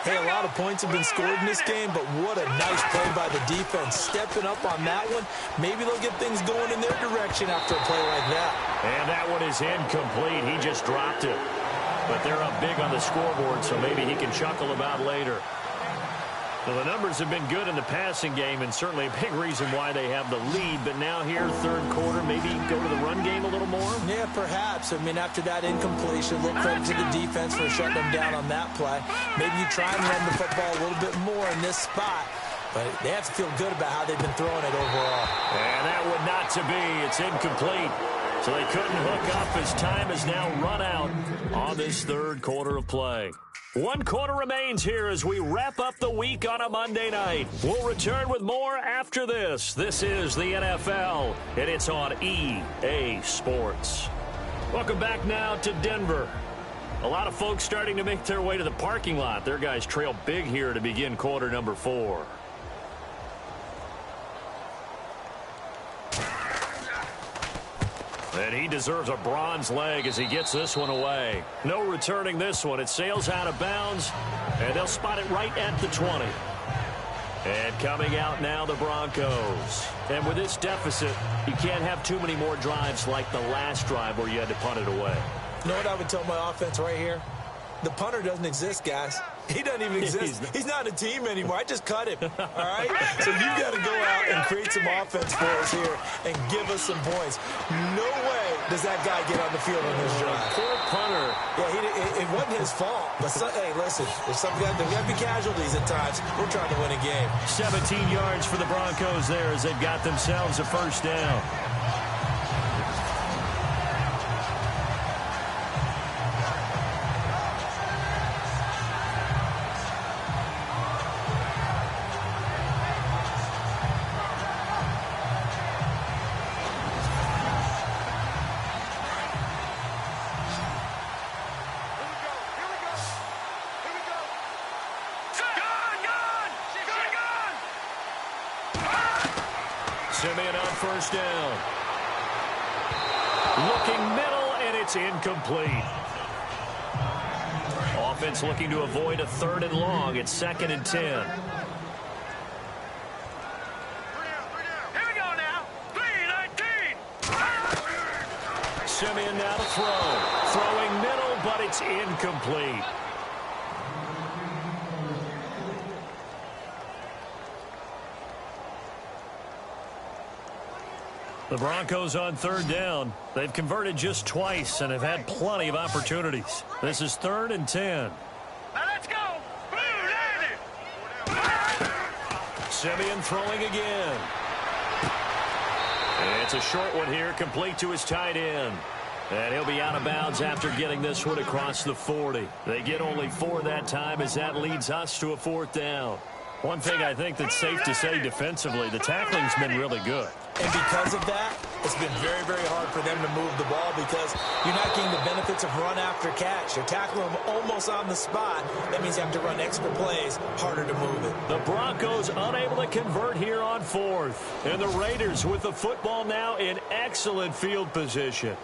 Hey, a lot of points have been scored in this game, but what a nice play by the defense. Stepping up on that one, maybe they'll get things going in their direction after a play like that. And that one is incomplete. He just dropped it. But they're up big on the scoreboard, so maybe he can chuckle about later. Well, the numbers have been good in the passing game, and certainly a big reason why they have the lead. But now here, third quarter, maybe go to the run game a little more? Yeah, perhaps. I mean, after that incompletion, a little credit to the defense for shutting them down on that play. Maybe you try and run the football a little bit more in this spot. But they have to feel good about how they've been throwing it overall. And that would not to be. It's incomplete. So they couldn't hook up as time has now run out on this third quarter of play. 1 quarter remains here as we wrap up the week on a Monday night. We'll return with more after this. This is the NFL, and it's on EA Sports. Welcome back now to Denver. A lot of folks starting to make their way to the parking lot. Their guys trail big here to begin quarter number 4. And he deserves a bronze leg as he gets this one away. No returning this one. It sails out of bounds, and they'll spot it right at the 20. And coming out now, the Broncos. And with this deficit, you can't have too many more drives like the last drive where you had to punt it away. You know what I would tell my offense right here? The punter doesn't exist, guys. He doesn't even exist. He's not a team anymore. I just cut him, all right? So you've got to go out and create some offense for us here and give us some points. No way does that guy get on the field on this drive. Poor punter. Yeah, it wasn't his fault. But, hey, listen, there's got to be casualties at times. We're trying to win a game. 17 yards for the Broncos there as they've got themselves a first down. Simeon on first down. Looking middle, and it's incomplete. Offense looking to avoid a 3rd and long. It's 2nd and 10. Here we go now. 3-19. Simeon now to throw. Throwing middle, but it's incomplete. The Broncos on 3rd down. They've converted just twice and have had plenty of opportunities. This is 3rd and 10. Now let's go. Simeon throwing again. And it's a short one here, complete to his tight end. And he'll be out of bounds after getting this one across the 40. They get only 4 that time as that leads us to a 4th down. One thing I think that's safe to say defensively, the tackling's been really good. And because of that, it's been very, very hard for them to move the ball because you're not getting the benefits of run after catch. You're tackling them almost on the spot. That means you have to run extra plays, harder to move it. The Broncos unable to convert here on 4th. And the Raiders with the football now in excellent field position.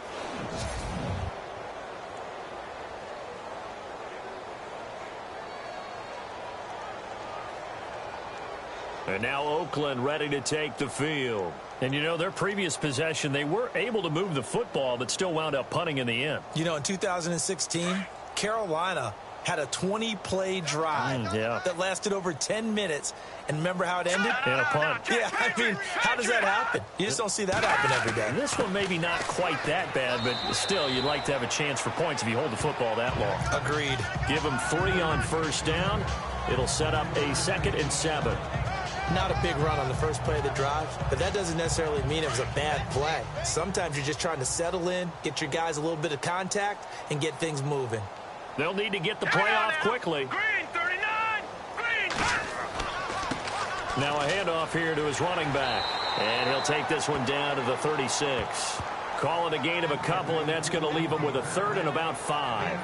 And now Oakland ready to take the field. And, you know, their previous possession, they were able to move the football, but still wound up punting in the end. You know, in 2016, Carolina had a 20-play drive that lasted over 10 minutes. And remember how it ended? And a punt. Yeah, I mean, how does that happen? You just don't see that happen every day. This one maybe not quite that bad, but still, you'd like to have a chance for points if you hold the football that long. Agreed. Give them 3 on first down. It'll set up a 2nd and 7. Not a big run on the first play of the drive, but that doesn't necessarily mean it was a bad play. Sometimes you're just trying to settle in, get your guys a little bit of contact, and get things moving. They'll need to get the play off quickly. Green, 39. Green. Now a handoff here to his running back. And he'll take this one down to the 36. Call it a gain of a couple, and that's going to leave them with a third and about 5.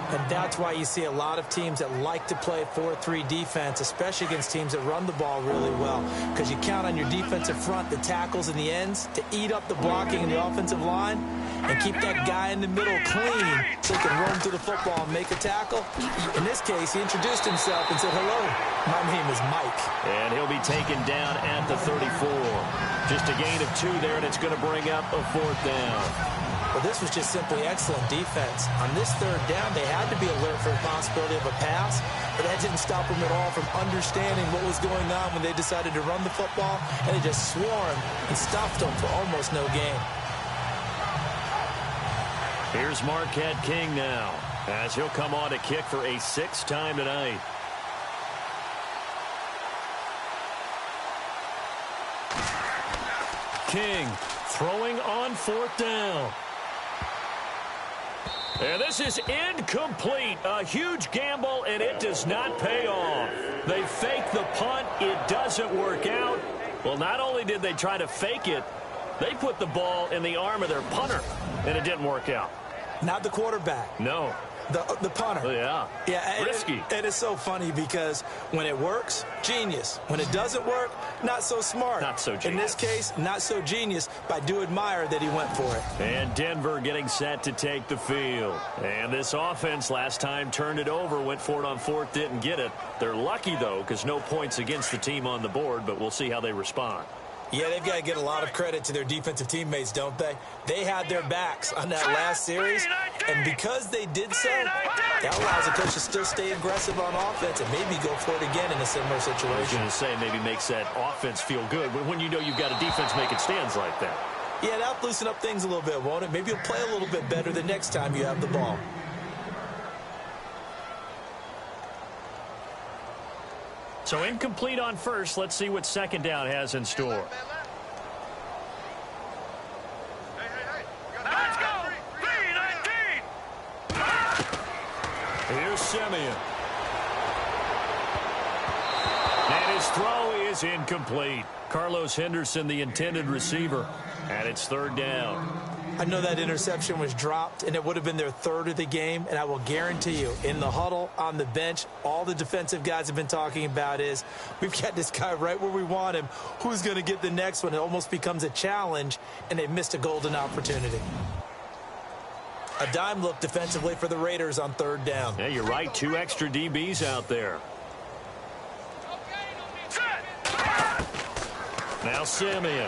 And that's why you see a lot of teams that like to play 4-3 defense, especially against teams that run the ball really well, because you count on your defensive front, the tackles and the ends, to eat up the blocking in the offensive line and keep that guy in the middle clean so he can roam through the football and make a tackle. In this case, he introduced himself and said, "Hello, my name is Mike." And he'll be taken down at the 34. Just a gain of 2 there, and it's going to bring up a 4th down. Well, this was just simply excellent defense. On this 3rd down, they had to be alert for the possibility of a pass, but that didn't stop them at all from understanding what was going on when they decided to run the football, and they just swarmed and stuffed them for almost no gain. Here's Marquette King now, as he'll come on to kick for a 6th time tonight. King throwing on 4th down. And this is incomplete. A huge gamble, and it does not pay off. They fake the punt. It doesn't work out. Well, not only did they try to fake it, they put the ball in the arm of their punter, and it didn't work out. Not the quarterback. No. The punter. Oh, yeah. Yeah, risky. It is so funny because when it works, genius. When it doesn't work, not so smart. Not so genius. In this case, not so genius, but I do admire that he went for it. And Denver getting set to take the field. And this offense last time turned it over, went for it on 4th, didn't get it. They're lucky, though, because no points against the team on the board, but we'll see how they respond. Yeah, they've got to get a lot of credit to their defensive teammates, don't they? They had their backs on that last series, and because they did so, that allows the coach to still stay aggressive on offense and maybe go for it again in a similar situation. I was going to say, maybe makes that offense feel good when you know you've got a defense making stands like that. Yeah, that'll loosen up things a little bit, won't it? Maybe you'll play a little bit better the next time you have the ball. So incomplete on 1st. Let's see what 2nd down has in store. Let's go! 3-19! Here's Simeon. And his throw is incomplete. Carlos Henderson, the intended receiver. And it's 3rd down. I know that interception was dropped, and it would have been their 3rd of the game, and I will guarantee you, in the huddle, on the bench, all the defensive guys have been talking about is, we've got this guy right where we want him. Who's going to get the next one? It almost becomes a challenge, and they missed a golden opportunity. A dime look defensively for the Raiders on 3rd down. Yeah, you're right. 2 extra DBs out there. Now Simeon.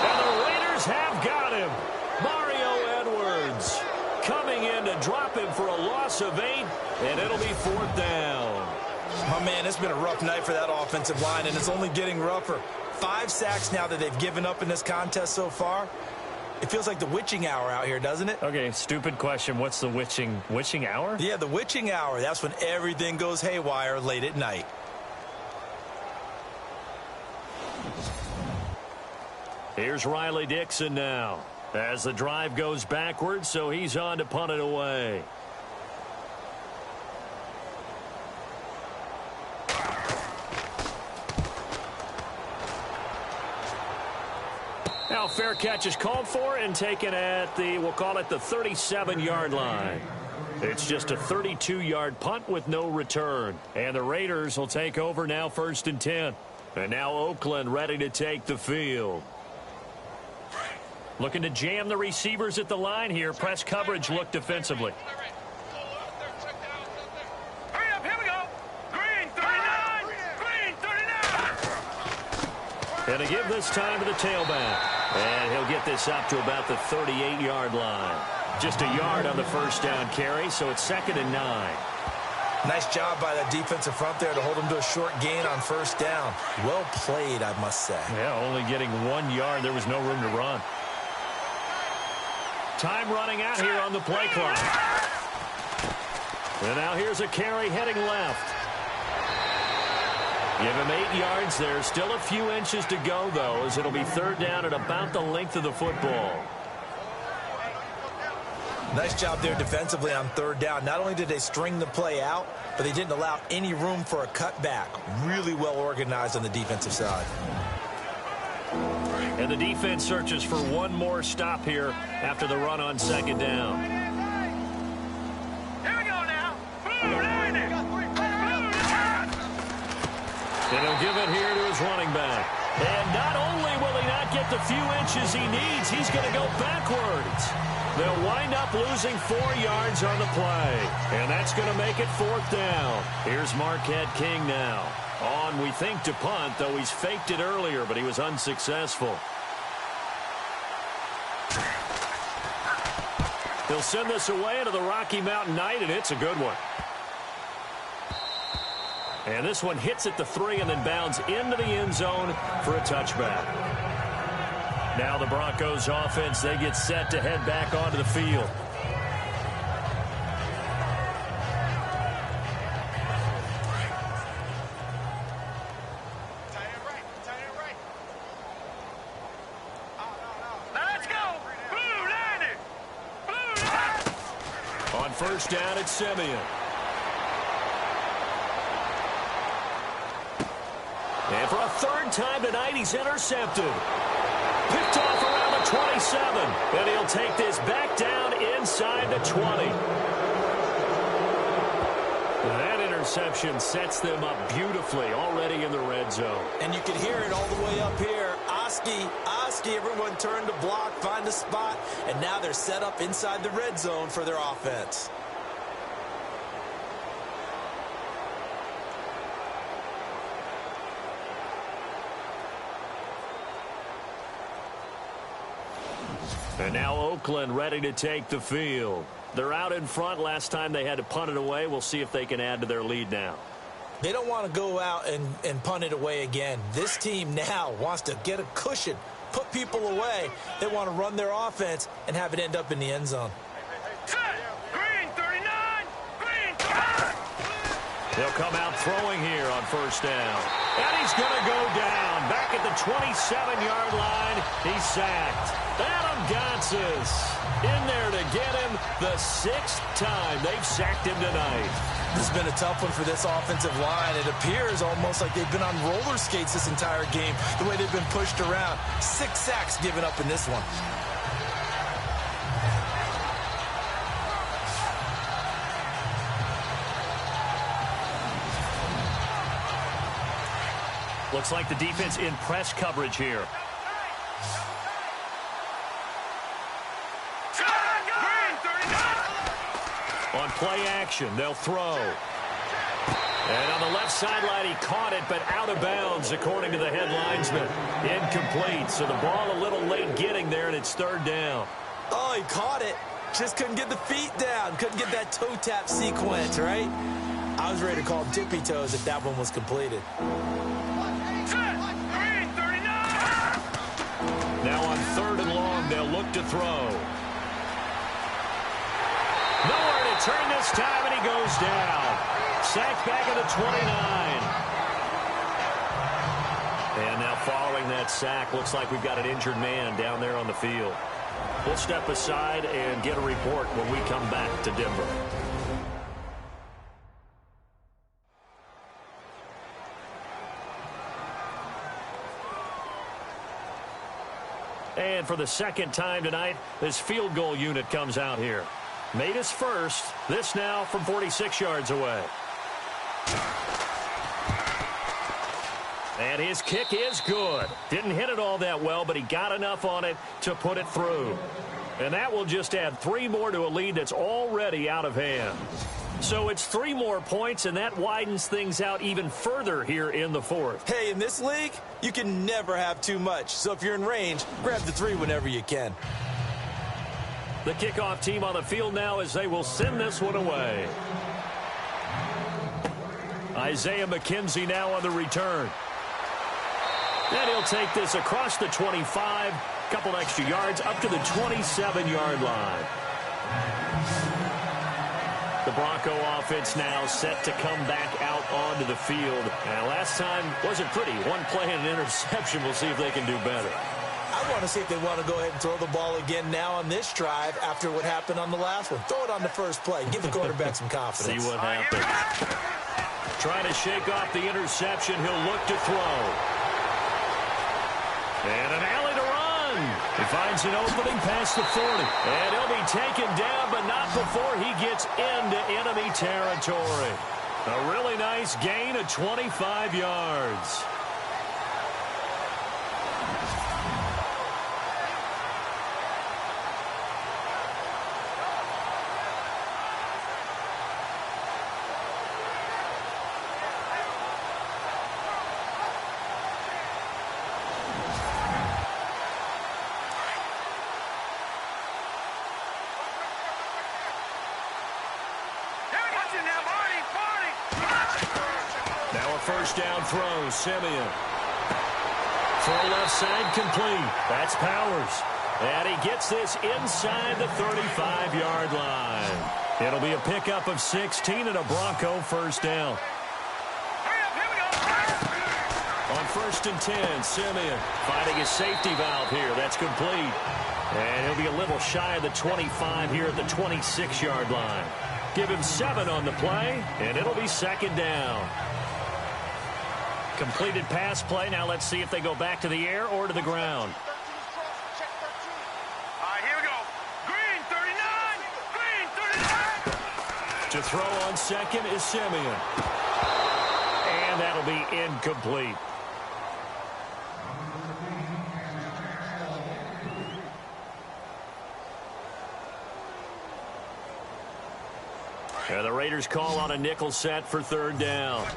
And the Raiders have got him. Mario Edwards coming in to drop him for a loss of 8, and it'll be 4th down. My man, it's been a rough night for that offensive line, and it's only getting rougher. 5 sacks now that they've given up in this contest so far. It feels like the witching hour out here, doesn't it? Okay, stupid question. What's the witching hour? Yeah, the witching hour. That's when everything goes haywire late at night. Here's Riley Dixon now as the drive goes backwards, so he's on to punt it away. Now fair catch is called for and taken at the, we'll call it the 37-yard line. It's just a 32-yard punt with no return. And the Raiders will take over now 1st and 10. And now Oakland ready to take the field. Looking to jam the receivers at the line here. Press coverage look defensively. Hurry up, here we go! Green 39! Green 39! And to give this time to the tailback. And he'll get this up to about the 38-yard line. Just a yard on the 1st down carry, so it's 2nd and 9. Nice job by that defensive front there to hold them to a short gain on 1st down. Well played, I must say. Yeah, only getting 1 yard. There was no room to run. Time running out here on the play clock. And now here's a carry heading left. Give him 8 yards there. Still a few inches to go, though, as it'll be 3rd down at about the length of the football. Nice job there defensively on 3rd down. Not only did they string the play out, but they didn't allow any room for a cutback. Really well organized on the defensive side. And the defense searches for one more stop here after the run on second down. Here we go now. And he'll give it here to his running back. And not only will he not get the few inches he needs, he's going to go backwards. They'll wind up losing 4 yards on the play. And that's going to make it 4th down. Here's Marquette King now. On, we think, to punt, though he's faked it earlier, but he was unsuccessful. He'll send this away into the Rocky Mountain Night, and it's a good one. And this one hits at the 3 and then bounds into the end zone for a touchback. Now the Broncos offense, they get set to head back onto the field. First down at Simeon. And for a 3rd time tonight, he's intercepted. Picked off around the 27. And he'll take this back down inside the 20. That interception sets them up beautifully already in the red zone. And you can hear it all the way up here. Oski, everyone turned to block, find a spot, and now they're set up inside the red zone for their offense. And now Oakland ready to take the field. They're out in front. Last time they had to punt it away. We'll see if they can add to their lead now. They don't want to go out and punt it away again. This team now wants to get a cushion, put people away. They want to run their offense and have it end up in the end zone. Green 39. Green 39. They'll come out throwing here on first down. And he's going to go down. Back at the 27-yard line. He's sacked. Adam Gotsis in there to get him the 6th time they've sacked him tonight. This has been a tough one for this offensive line. It appears almost like they've been on roller skates this entire game, the way they've been pushed around. 6 sacks given up in this one. Looks like the defense in press coverage here. On play action, they'll throw. And on the left sideline, he caught it, but out of bounds, according to the head linesman. Incomplete, so the ball a little late getting there, and it's 3rd down. Oh, he caught it. Just couldn't get the feet down. Couldn't get that toe tap sequence, right? I was ready to call him tippy toes if that one was completed. Now on 3rd and long, they'll look to throw. Nowhere to turn this time, and he goes down. Sacked back at the 29. And now following that sack, looks like we've got an injured man down there on the field. We'll step aside and get a report when we come back to Denver. And for the 2nd time tonight, this field goal unit comes out here. Made his first. This now from 46 yards away. And his kick is good. Didn't hit it all that well, but he got enough on it to put it through. And that will just add 3 more to a lead that's already out of hand. So it's 3 more points, and that widens things out even further here in the 4th. Hey, in this league, you can never have too much. So if you're in range, grab the 3 whenever you can. The kickoff team on the field now as they will send this one away. Isaiah McKenzie now on the return. And he'll take this across the 25, couple extra yards up to the 27-yard line. The Bronco offense now set to come back out onto the field. And last time wasn't pretty. 1 play and an interception. We'll see if they can do better. I want to see if they want to go ahead and throw the ball again now on this drive after what happened on the last one. Throw it on the first play. Give the quarterback some confidence. See what happens. Trying to shake off the interception. He'll look to throw. And an alley to run Finds an opening past the 40. And he'll be taken down, but not before he gets into enemy territory. A really nice gain of 25 yards. First down throw, Simeon. Throw left side complete. That's Powers. And he gets this inside the 35-yard line. It'll be a pickup of 16 and a Bronco first down. On 1st and 10, Simeon finding his safety valve here. That's complete. And he'll be a little shy of the 25 here at the 26-yard line. Give him 7 on the play, and it'll be 2nd down. Completed pass play. Now let's see if they go back to the air or to the ground. All right, here we go. Green, 39. Green, 39. To throw on 2nd is Simeon. And that'll be incomplete. And the Raiders call on a nickel set for 3rd down.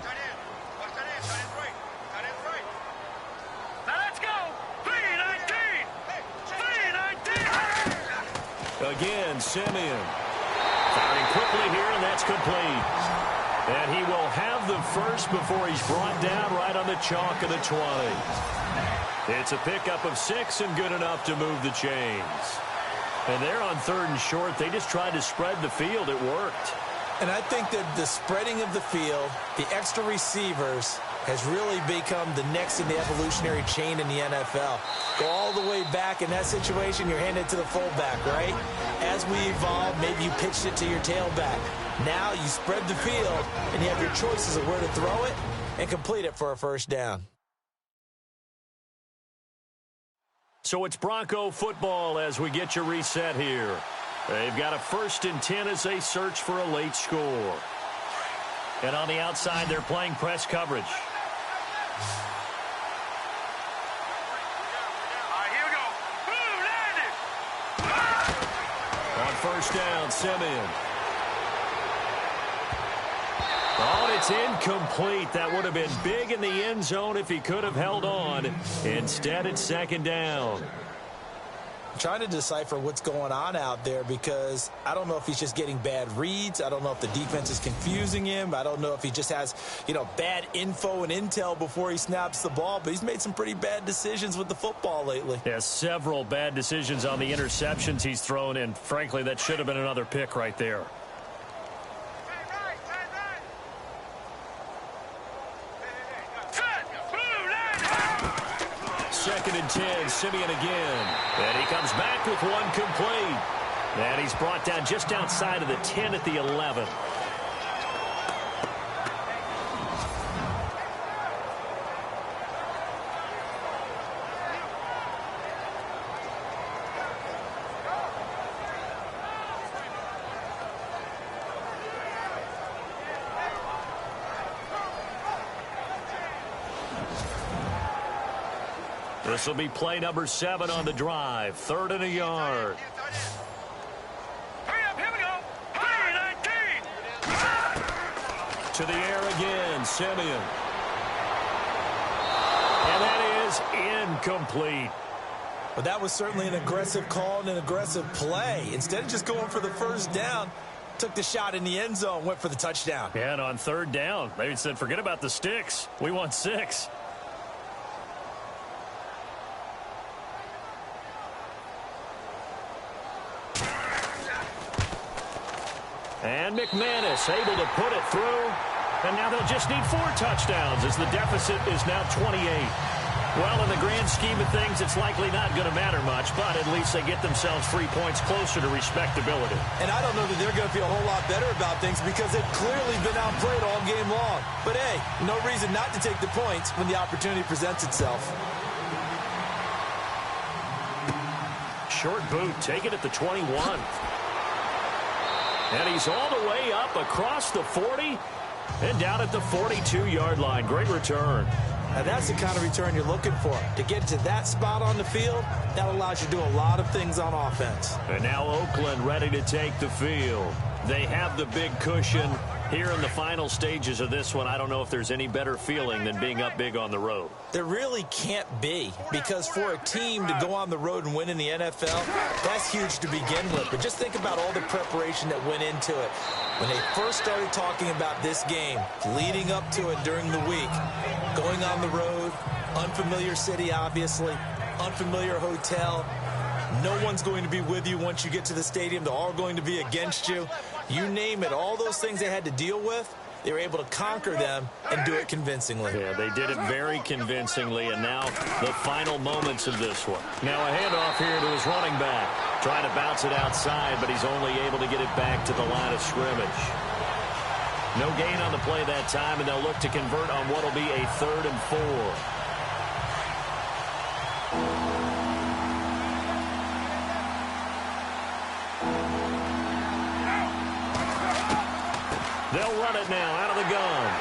Again, Simeon. Firing quickly here, and that's complete. And he will have the first before he's brought down right on the chalk of the 20. It's a pickup of 6 and good enough to move the chains. And they're on 3rd and short. They just tried to spread the field. It worked. And I think that the spreading of the field, the extra receivers, has really become the next in the evolutionary chain in the NFL. Go all the way back in that situation, you're handed to the fullback, right? As we evolve, maybe you pitched it to your tailback. Now you spread the field, and you have your choices of where to throw it and complete it for a first down. So it's Bronco football as we get you reset here. They've got a 1st and 10 as they search for a late score. And on the outside, they're playing press coverage. All right, here we go. Boom, landed. On 1st down, Simeon. Oh, it's incomplete. That would have been big in the end zone if he could have held on. Instead, it's 2nd down. I'm trying to decipher what's going on out there because I don't know if he's just getting bad reads. I don't know if the defense is confusing him. I don't know if he just has, bad info and intel before he snaps the ball. But he's made some pretty bad decisions with the football lately. Yeah, several bad decisions on the interceptions he's thrown, and frankly, that should have been another pick right there. Second and 10, Simeon again. And he comes back with one complete. And he's brought down just outside of the 10 at the 11. This will be play number 7 on the drive. 3rd and a yard. Hurry up, here we go. 19. To the air again, Simeon. And that is incomplete. But that was certainly an aggressive call and an aggressive play. Instead of just going for the first down, took the shot in the end zone, went for the touchdown. Yeah, and on 3rd down, they said, forget about the sticks. We want 6. And McManus able to put it through. And now they'll just need 4 touchdowns as the deficit is now 28. Well, in the grand scheme of things, it's likely not going to matter much, but at least they get themselves 3 points closer to respectability. And I don't know that they're going to feel a whole lot better about things because they've clearly been outplayed all game long. But, hey, no reason not to take the points when the opportunity presents itself. short boot. Take it at the 21. And he's all the way up across the 40 and down at the 42-yard line. Great return. Now that's the kind of return you're looking for. To get to that spot on the field, that allows you to do a lot of things on offense. And now Oakland ready to take the field. They have the big cushion. Here in the final stages of this one, I don't know if there's any better feeling than being up big on the road. There really can't be, because for a team to go on the road and win in the NFL, that's huge to begin with. But just think about all the preparation that went into it. When they first started talking about this game, leading up to it during the week, going on the road, unfamiliar city, obviously, unfamiliar hotel. No one's going to be with you once you get to the stadium. They're all going to be against you. You name it, all those things they had to deal with, they were able to conquer them and do it convincingly. Yeah, they did it very convincingly, and now the final moments of this one. Now a handoff here to his running back. Trying to bounce it outside, but he's only able to get it back to the line of scrimmage. No gain on the play that time, and they'll look to convert on what will be a 3rd and 4. They'll run it now out of the gun.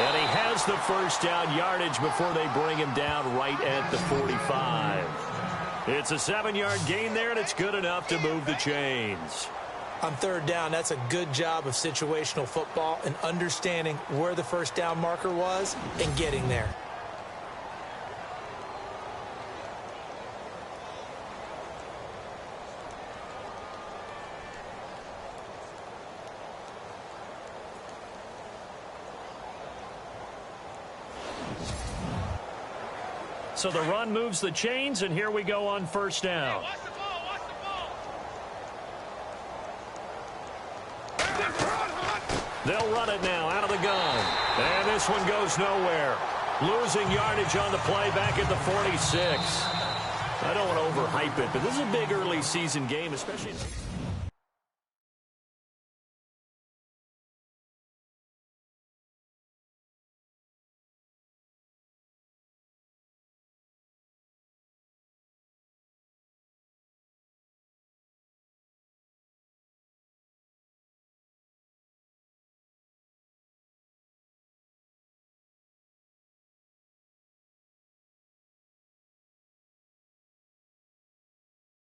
And he has the first down yardage before they bring him down right at the 45. It's a 7-yard gain there, and it's good enough to move the chains. On 3rd down, that's a good job of situational football and understanding where the first down marker was and getting there. So the run moves the chains, and here we go on first down. Watch the ball, watch the ball. They'll run it now out of the gun. And this one goes nowhere. Losing yardage on the play back at the 46. I don't want to overhype it, but this is a big early season game, especially...